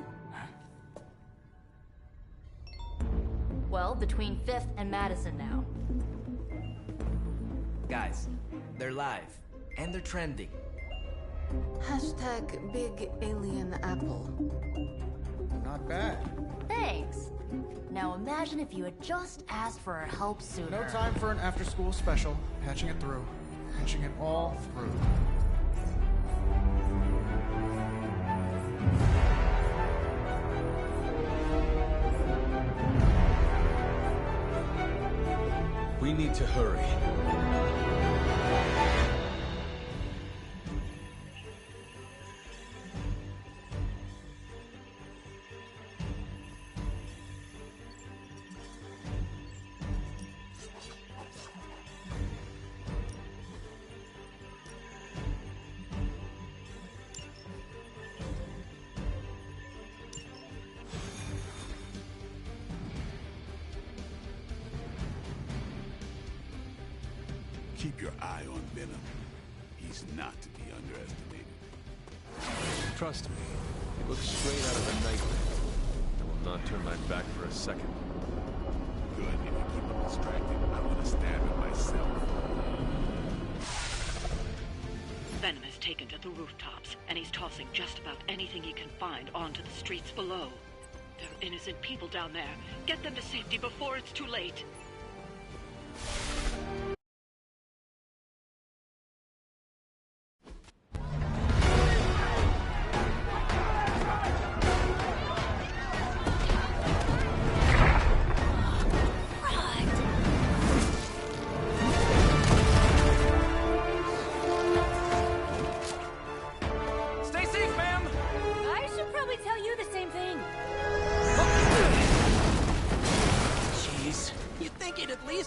S3: Well, between 5th and Madison now.
S8: Guys, they're live. And they're trending.
S13: Hashtag Big Alien Apple.
S4: Not bad.
S3: Thanks. Now imagine if you had just asked for our help sooner.
S4: No time for an after-school special. Patching it through. Patching it all through.
S5: We need to hurry.
S9: Keep your eye on Venom. He's not to be underestimated.
S5: Trust me, he looks straight out of a nightmare. I will not turn my back for a second.
S9: Good, if you keep him distracted, I'm gonna stab him myself.
S14: Venom has taken to the rooftops, and he's tossing just about anything he can find onto the streets below. There are innocent people down there. Get them to safety before it's too late.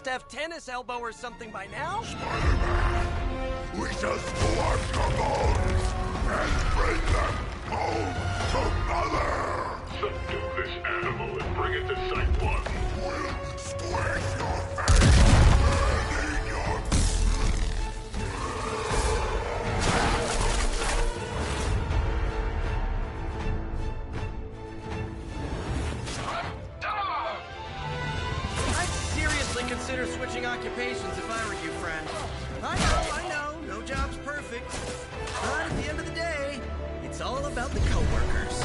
S21: Have tennis elbow or something by now?
S10: Spider-Man, we just swarm your bones and bring them home to Mother! Subdue this animal and bring it to Site 1. We'll squish your face and eat your...
S21: Consider switching occupations if I were you, friend. I know, no job's perfect. But at the end of the day, it's all about the coworkers.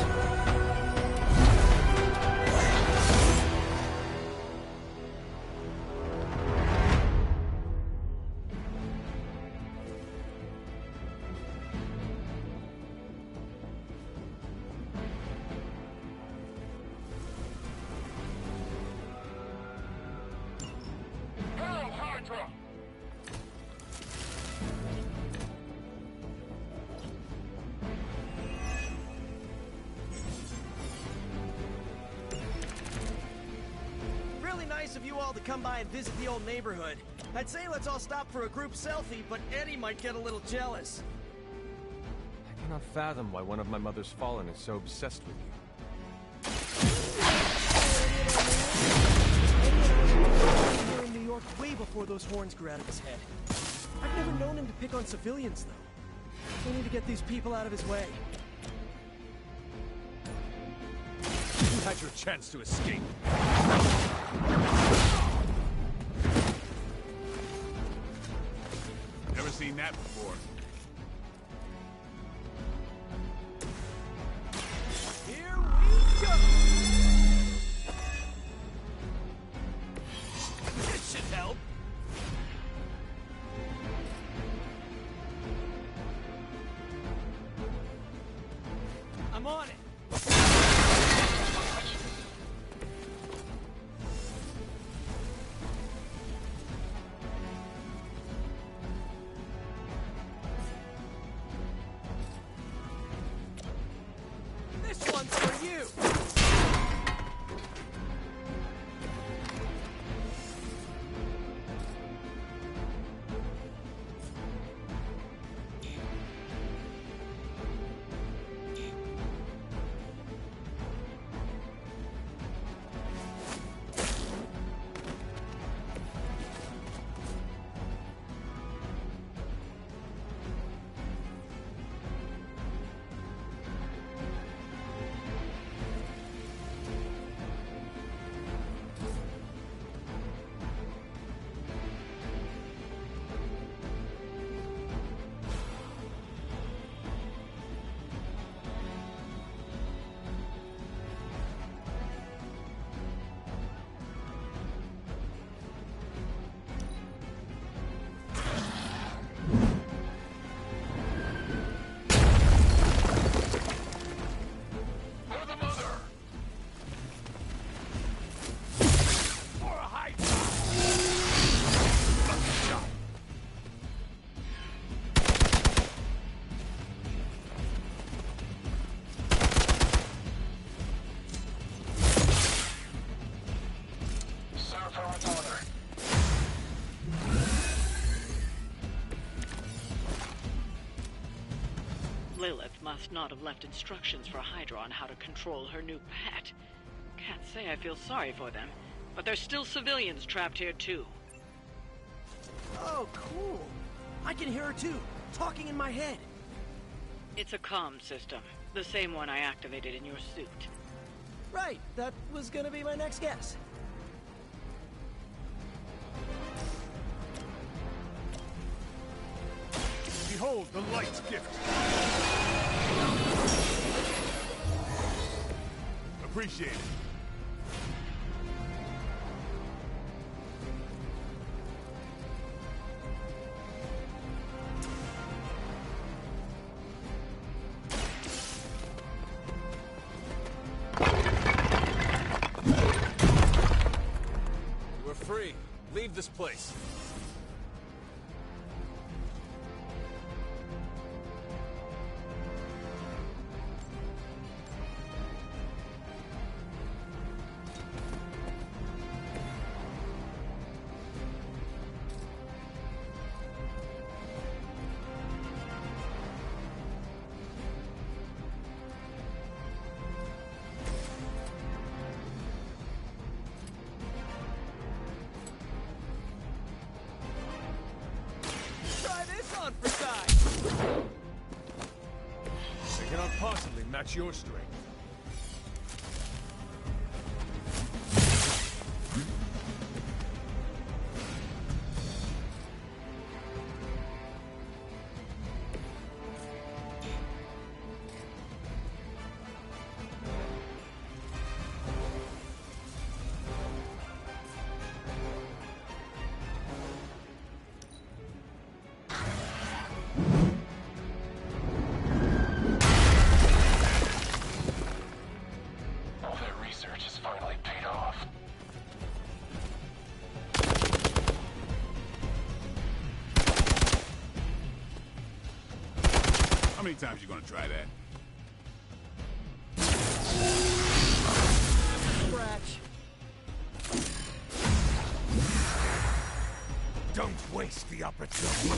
S21: Of you all to come by and visit the old neighborhood. I'd say let's all stop for a group selfie, but Eddie might get a little jealous.
S5: I cannot fathom why one of my mother's fallen is so obsessed with
S21: you. In New York way before those horns grew out of his head. I've never known him to pick on civilians, though. We need to get these people out of his way.
S16: You had your chance to escape.
S9: Never seen that before.
S21: Here we go! This should help. I'm on it.
S14: Lilith must not have left instructions for Hydra on how to control her new pet. Can't say I feel sorry for them, but there's still civilians trapped here too.
S21: Oh, cool. I can hear her too, talking in my head.
S14: It's a comm system, the same one I activated in your suit.
S21: Right, that was gonna be my next guess.
S16: Behold the light's gift. Appreciate it.
S5: We're free. Leave this place.
S16: They cannot possibly match your strength.
S9: How many times you gonna try that?
S21: Scratch.
S16: Don't waste the opportunity.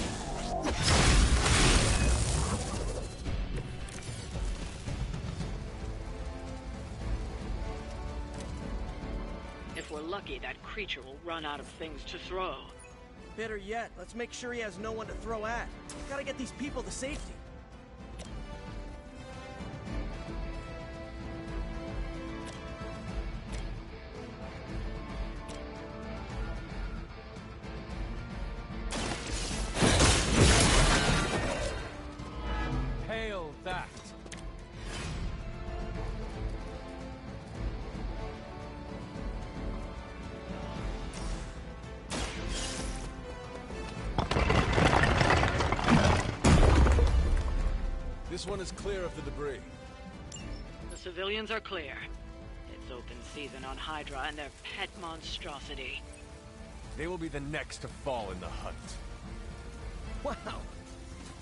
S14: If we're lucky, that creature will run out of things to throw.
S21: Better yet, let's make sure he has no one to throw at. Gotta get these people to safety.
S5: Hail that! This one is clear of the debris.
S14: The civilians are clear. It's open season on Hydra and their pet monstrosity.
S5: They will be the next to fall in the hunt.
S21: Wow.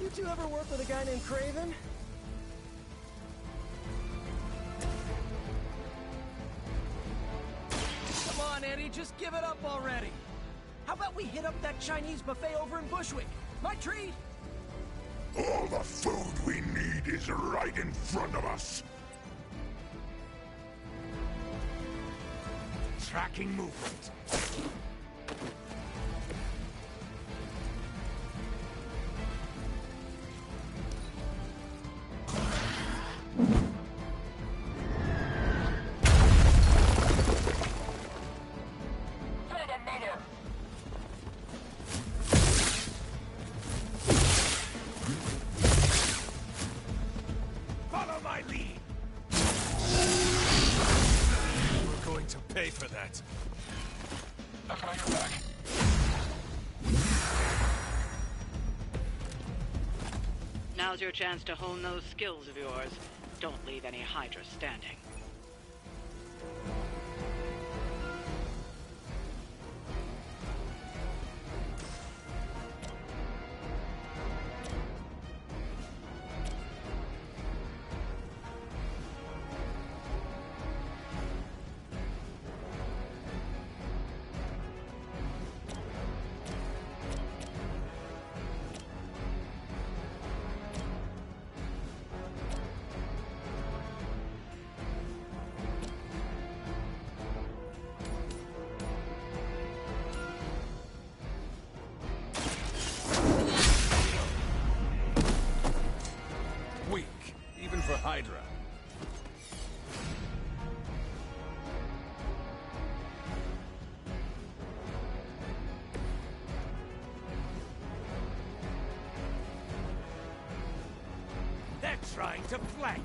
S21: You two ever work with a guy named Craven? Come on, Eddie, just give it up already. How about we hit up that Chinese buffet over in Bushwick? My treat!
S10: All the food we need is right in front of us.
S16: Tracking movement.
S10: Follow my lead.
S16: We're going to pay for that.
S10: I've got your back.
S14: Now's your chance to hone those skills of yours. Don't leave any Hydra standing.
S16: Hydra.
S5: They're trying to flank.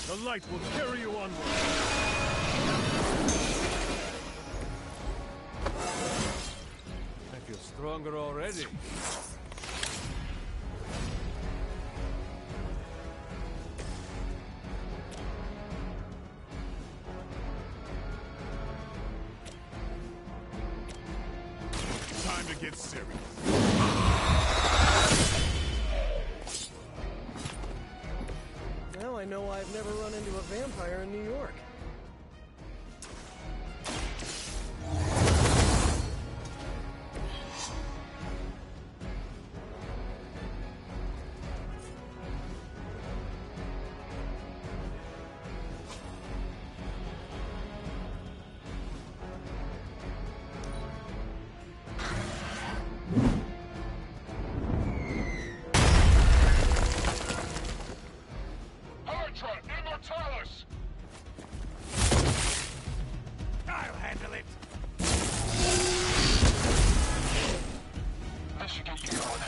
S16: The light will carry you onward.
S5: I feel stronger already.
S9: Time to get serious.
S21: Well, I know I've never run into a vampire in New York.
S10: Hydra Immortalis!
S5: I'll handle it.
S10: This should get you going.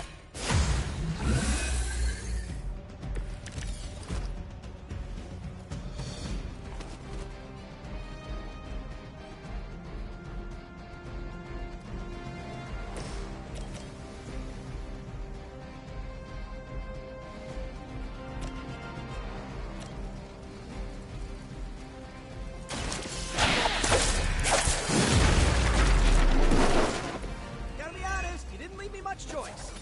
S21: Gotta be honest, you didn't leave me much choice.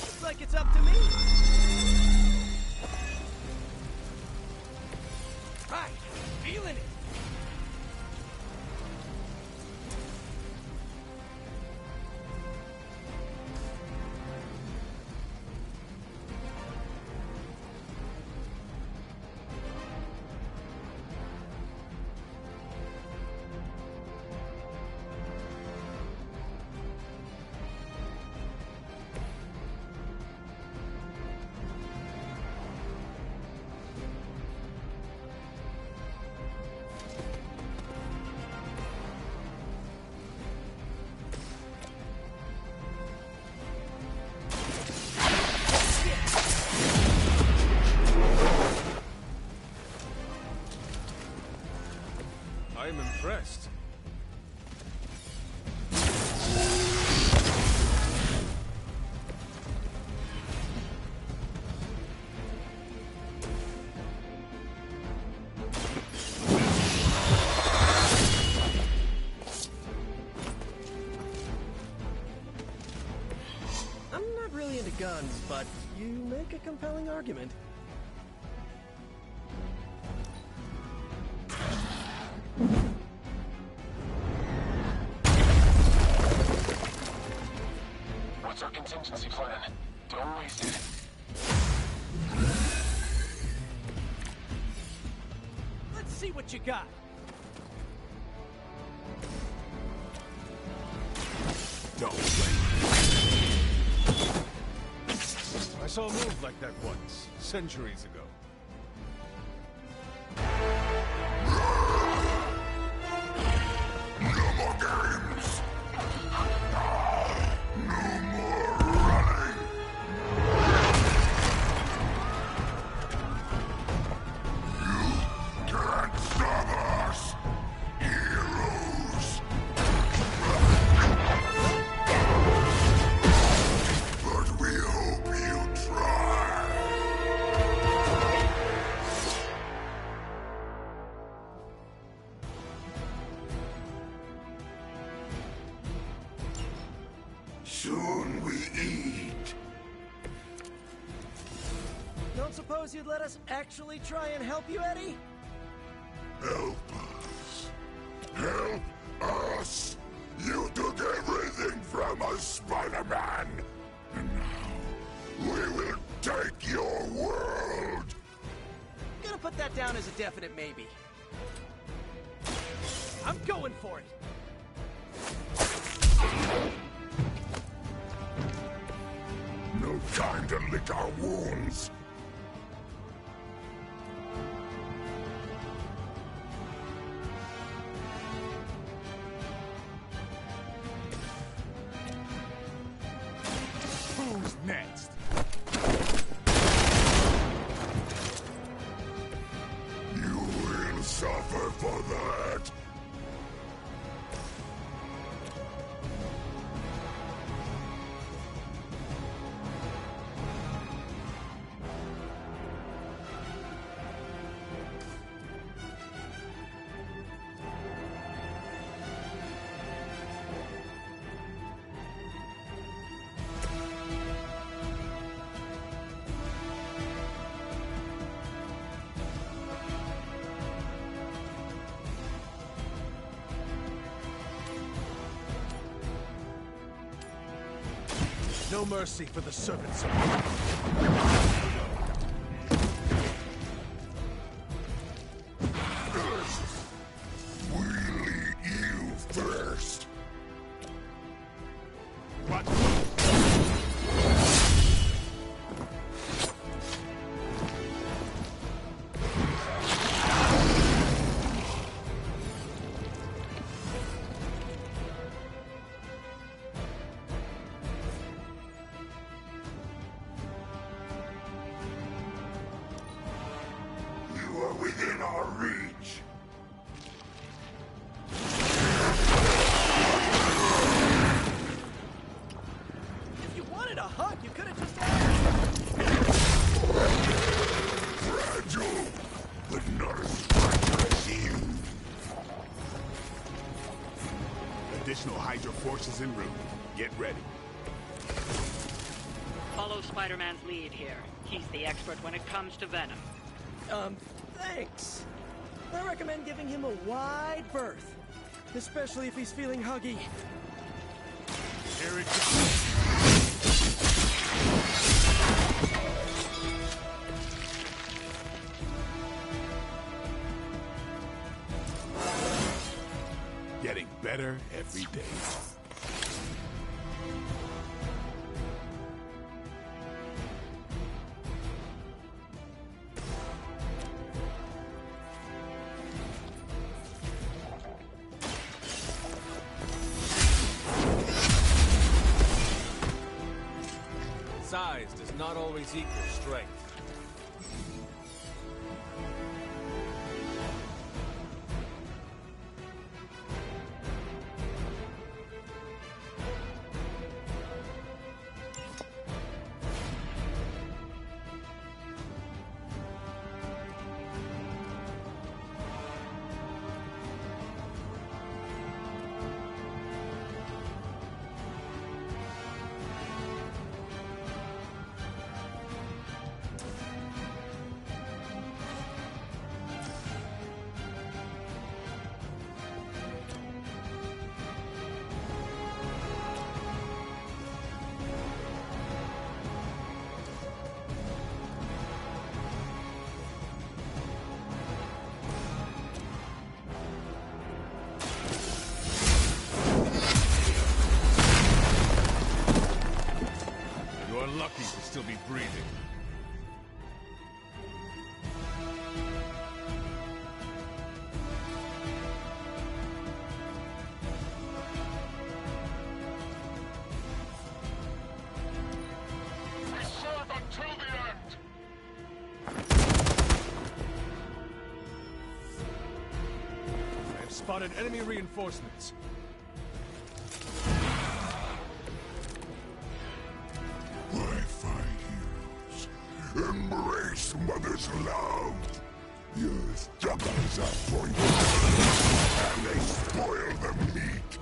S21: Looks like it's up to me. Right, feeling it.
S5: I'm impressed.
S21: I'm not really into guns, but you make a compelling argument.
S10: What's our contingency plan? Don't waste it.
S21: Let's see what you got.
S9: Don't blame
S5: I saw a move like that once, centuries ago.
S10: No more games! No more running! You can't stop us! Heroes! But we hope you try! Soon we eat.
S21: Don't suppose you'd let us actually try and help you, Eddie?
S10: Help us. Help us! You took everything from us, Spider-Man! And now, we will take your world!
S21: I'm gonna put that down as a definite maybe. I'm going for it!
S10: No time to lick our wounds!
S16: Who's next?
S10: You will suffer for that!
S16: No mercy for the servants of
S10: We'll eat you first!
S16: What?
S10: You are within our reach!
S21: If you wanted a hug, you could have just asked.
S10: Fragile, but not as fragile as you.
S9: Additional Hydra forces en route. Get ready.
S14: Follow Spider-Man's lead here. He's the expert when it comes to Venom.
S21: Thanks. I recommend giving him a wide berth. Especially if he's feeling huggy.
S16: Here it goes.
S9: Getting better every day.
S5: Size does not always equal strength.
S16: Lucky to still be breathing.
S10: We serve until the end!
S16: I have spotted enemy reinforcements.
S10: Embrace mother's love. Your stomachs are pointed, and they spoil the meat.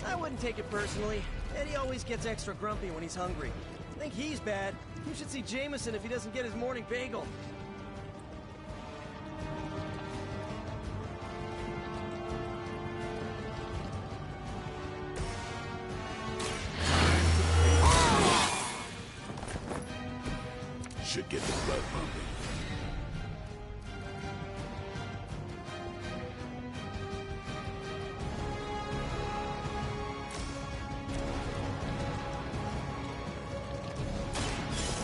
S21: I wouldn't take it personally. Eddie always gets extra grumpy when he's hungry. I think he's bad. You should see Jameson if he doesn't get his morning bagel.
S9: should get the blood pumping.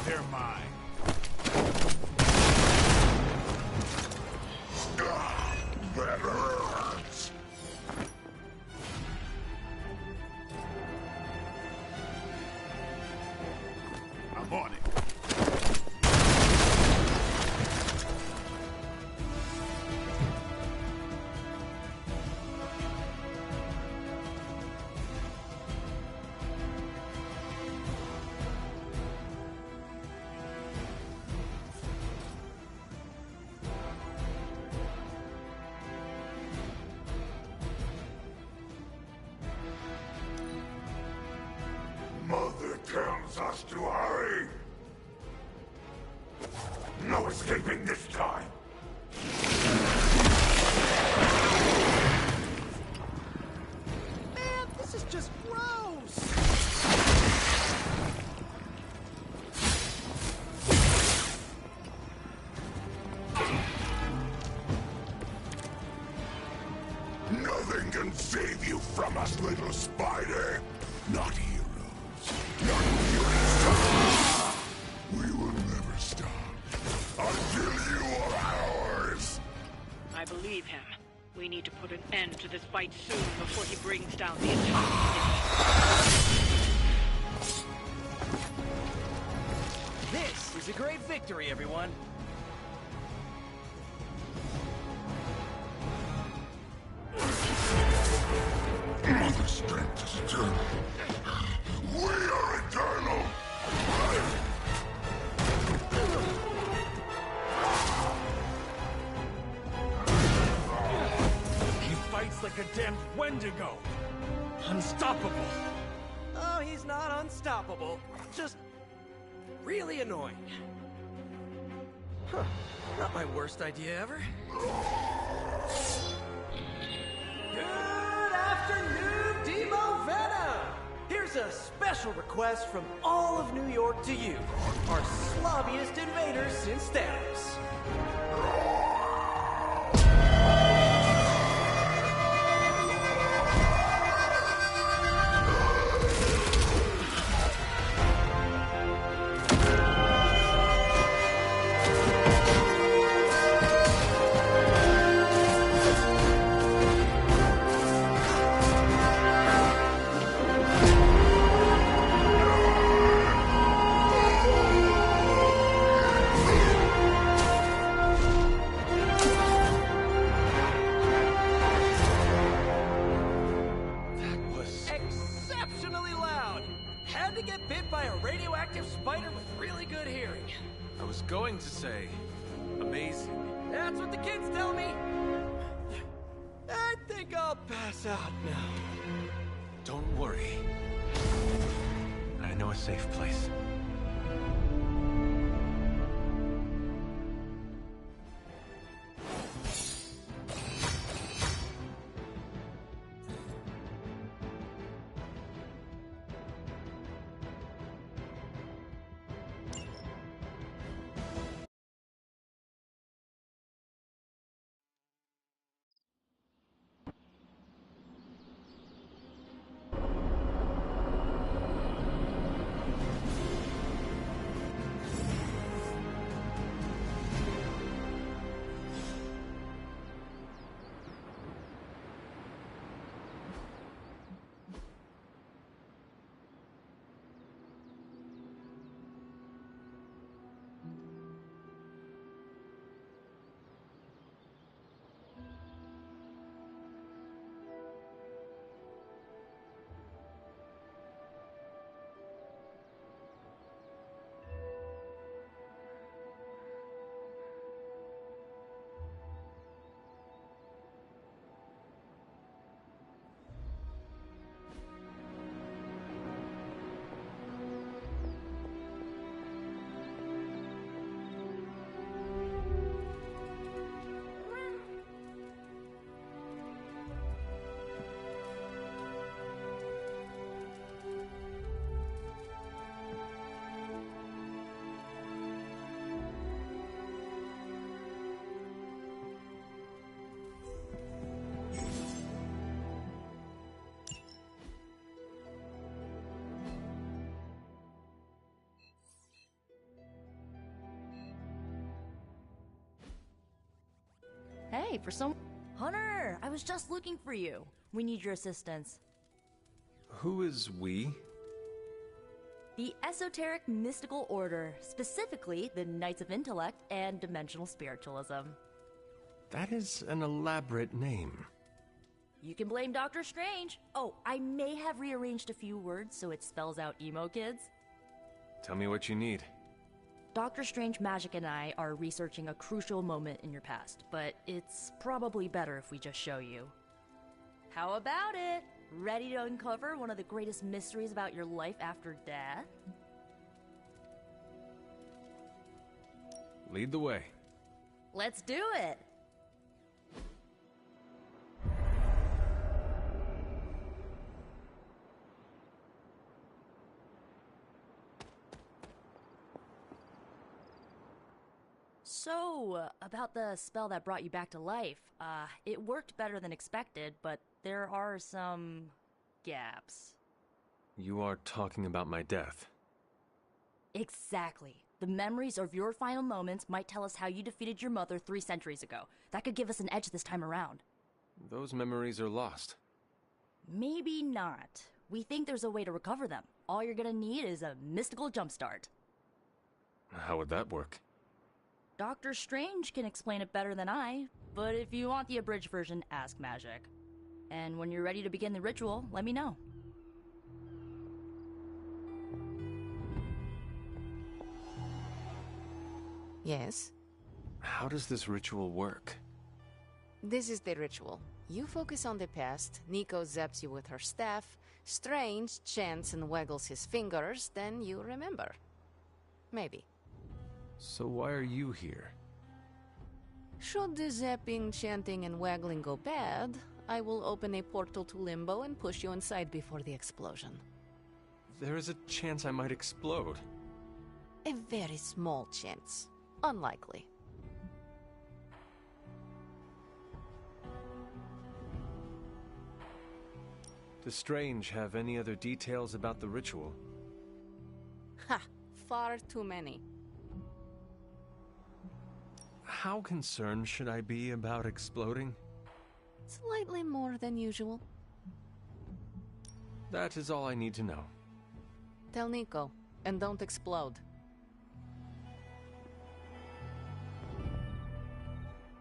S9: They're mine.
S10: That hurts.
S9: I'm on it.
S10: Mother tells us to hurry. No escaping this time.
S21: Man, this is just gross!
S10: Nothing can save you from us, little spider. Not heroes. Not humans. We will never stop until you are ours.
S14: I believe him. We need to put an end to this fight soon before he brings down the entire city.
S21: This is a great victory, everyone.
S10: Mother strength is eternal. We are eternal.
S16: He fights like a damned Wendigo. Unstoppable.
S21: Oh, he's not unstoppable. Just really annoying. Huh. Not my worst idea ever. Good afternoon, Demo Venom! Here's a special request from all of New York to you, our slobbiest invaders since Thanos. Exceptionally loud! Had to get bit by a radioactive spider with really good hearing.
S5: I was going to say, amazing.
S21: That's what the kids tell me. I think I'll pass out now.
S5: Don't worry. I know a safe place.
S3: Hey, for some... Hunter, I was just looking for you. We need your assistance.
S5: Who is we?
S3: The Esoteric Mystical Order, specifically the Knights of Intellect and Dimensional Spiritualism.
S5: That is an elaborate name.
S3: You can blame Dr. Strange. Oh, I may have rearranged a few words so it spells out emo kids.
S5: Tell me what you need.
S3: Dr. Strange Magic and I are researching a crucial moment in your past, but it's probably better if we just show you. How about it? Ready to uncover one of the greatest mysteries about your life after death?
S5: Lead the way.
S3: Let's do it! So, about the spell that brought you back to life, it worked better than expected, but there are some gaps.
S5: You are talking about my death.
S3: Exactly. The memories of your final moments might tell us how you defeated your mother 3 centuries ago. That could give us an edge this time around.
S5: Those memories are lost.
S3: Maybe not. We think there's a way to recover them. All you're gonna need is a mystical jumpstart.
S5: How would that work?
S3: Dr. Strange can explain it better than I, but if you want the abridged version, ask Magic. And when you're ready to begin the ritual, let me know.
S13: Yes?
S5: How does this ritual work?
S13: This is the ritual. You focus on the past, Nico zaps you with her staff, Strange chants and waggles his fingers, then you remember. Maybe.
S5: So why are you here?
S13: Should the zapping, chanting, and waggling go bad, I will open a portal to Limbo and push you inside before the explosion.
S5: There is a chance I might explode.
S13: A very small chance. Unlikely.
S5: Does Strange have any other details about the ritual?
S13: Ha! Far too many.
S5: How concerned should I be about exploding?
S13: Slightly more than usual.
S5: That is all I need to know.
S13: Tell Nico, and don't explode.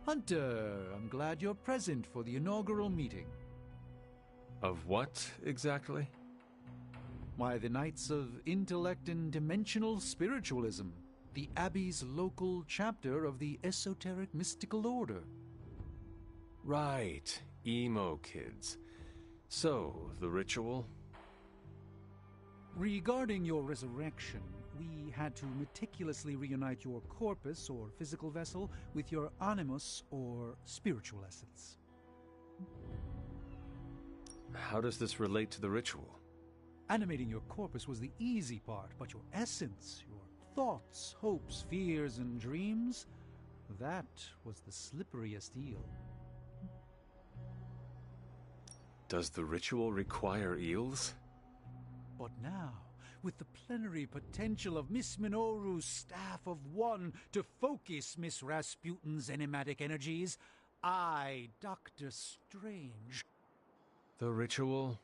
S6: Hunter, I'm glad you're present for the inaugural meeting.
S5: Of what, exactly?
S6: Why, the Knights of Intellect and Dimensional Spiritualism, the Abbey's local chapter of the Esoteric Mystical Order.
S5: Right, emo kids. So, the ritual?
S6: Regarding your resurrection, we had to meticulously reunite your corpus, or physical vessel, with your animus, or spiritual essence.
S5: How does this relate to the ritual?
S6: Animating your corpus was the easy part, but your essence, your thoughts, hopes, fears, and dreams, that was the slipperiest eel.
S5: Does the ritual require eels?
S6: But now, with the plenary potential of Miss Minoru's Staff of One to focus Miss Rasputin's enigmatic energies, I, Dr. Strange...
S5: The ritual?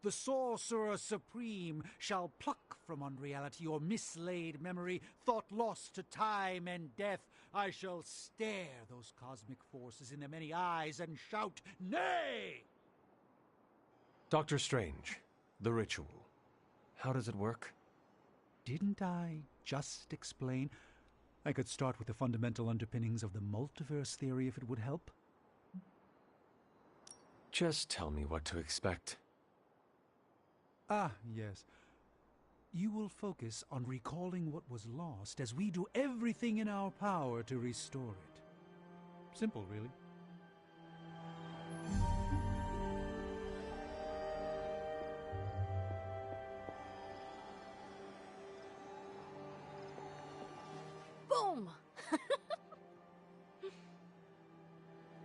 S6: The Sorcerer Supreme shall pluck from unreality your mislaid memory, thought lost to time and death. I shall stare those cosmic forces in their many eyes and shout, nay!
S5: Dr. Strange, the ritual. How does it work?
S6: Didn't I just explain? I could start with the fundamental underpinnings of the multiverse theory if it would help.
S5: Just tell me what to expect.
S6: Ah, yes. You will focus on recalling what was lost as we do everything in our power to restore it. Simple, really.
S13: Boom!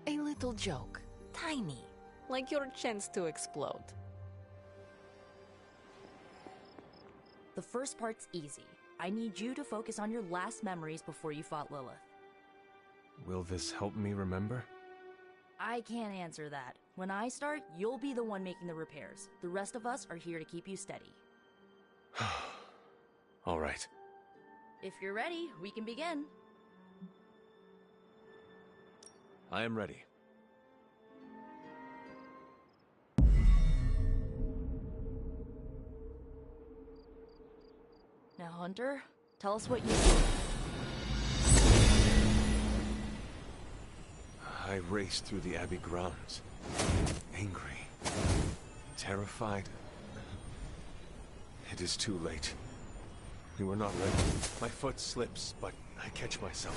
S13: A little joke. Tiny. Like your chance to explode.
S3: The first part's easy. I need you to focus on your last memories before you fought Lilith.
S5: Will this help me remember?
S3: I can't answer that. When I start, you'll be the one making the repairs. The rest of us are here to keep you steady.
S5: All right.
S3: If you're ready, we can begin.
S5: I am ready.
S3: Now, Hunter, tell us what you do.
S5: I raced through the Abbey grounds. Angry. Terrified. It is too late. We were not ready. My foot slips, but I catch myself.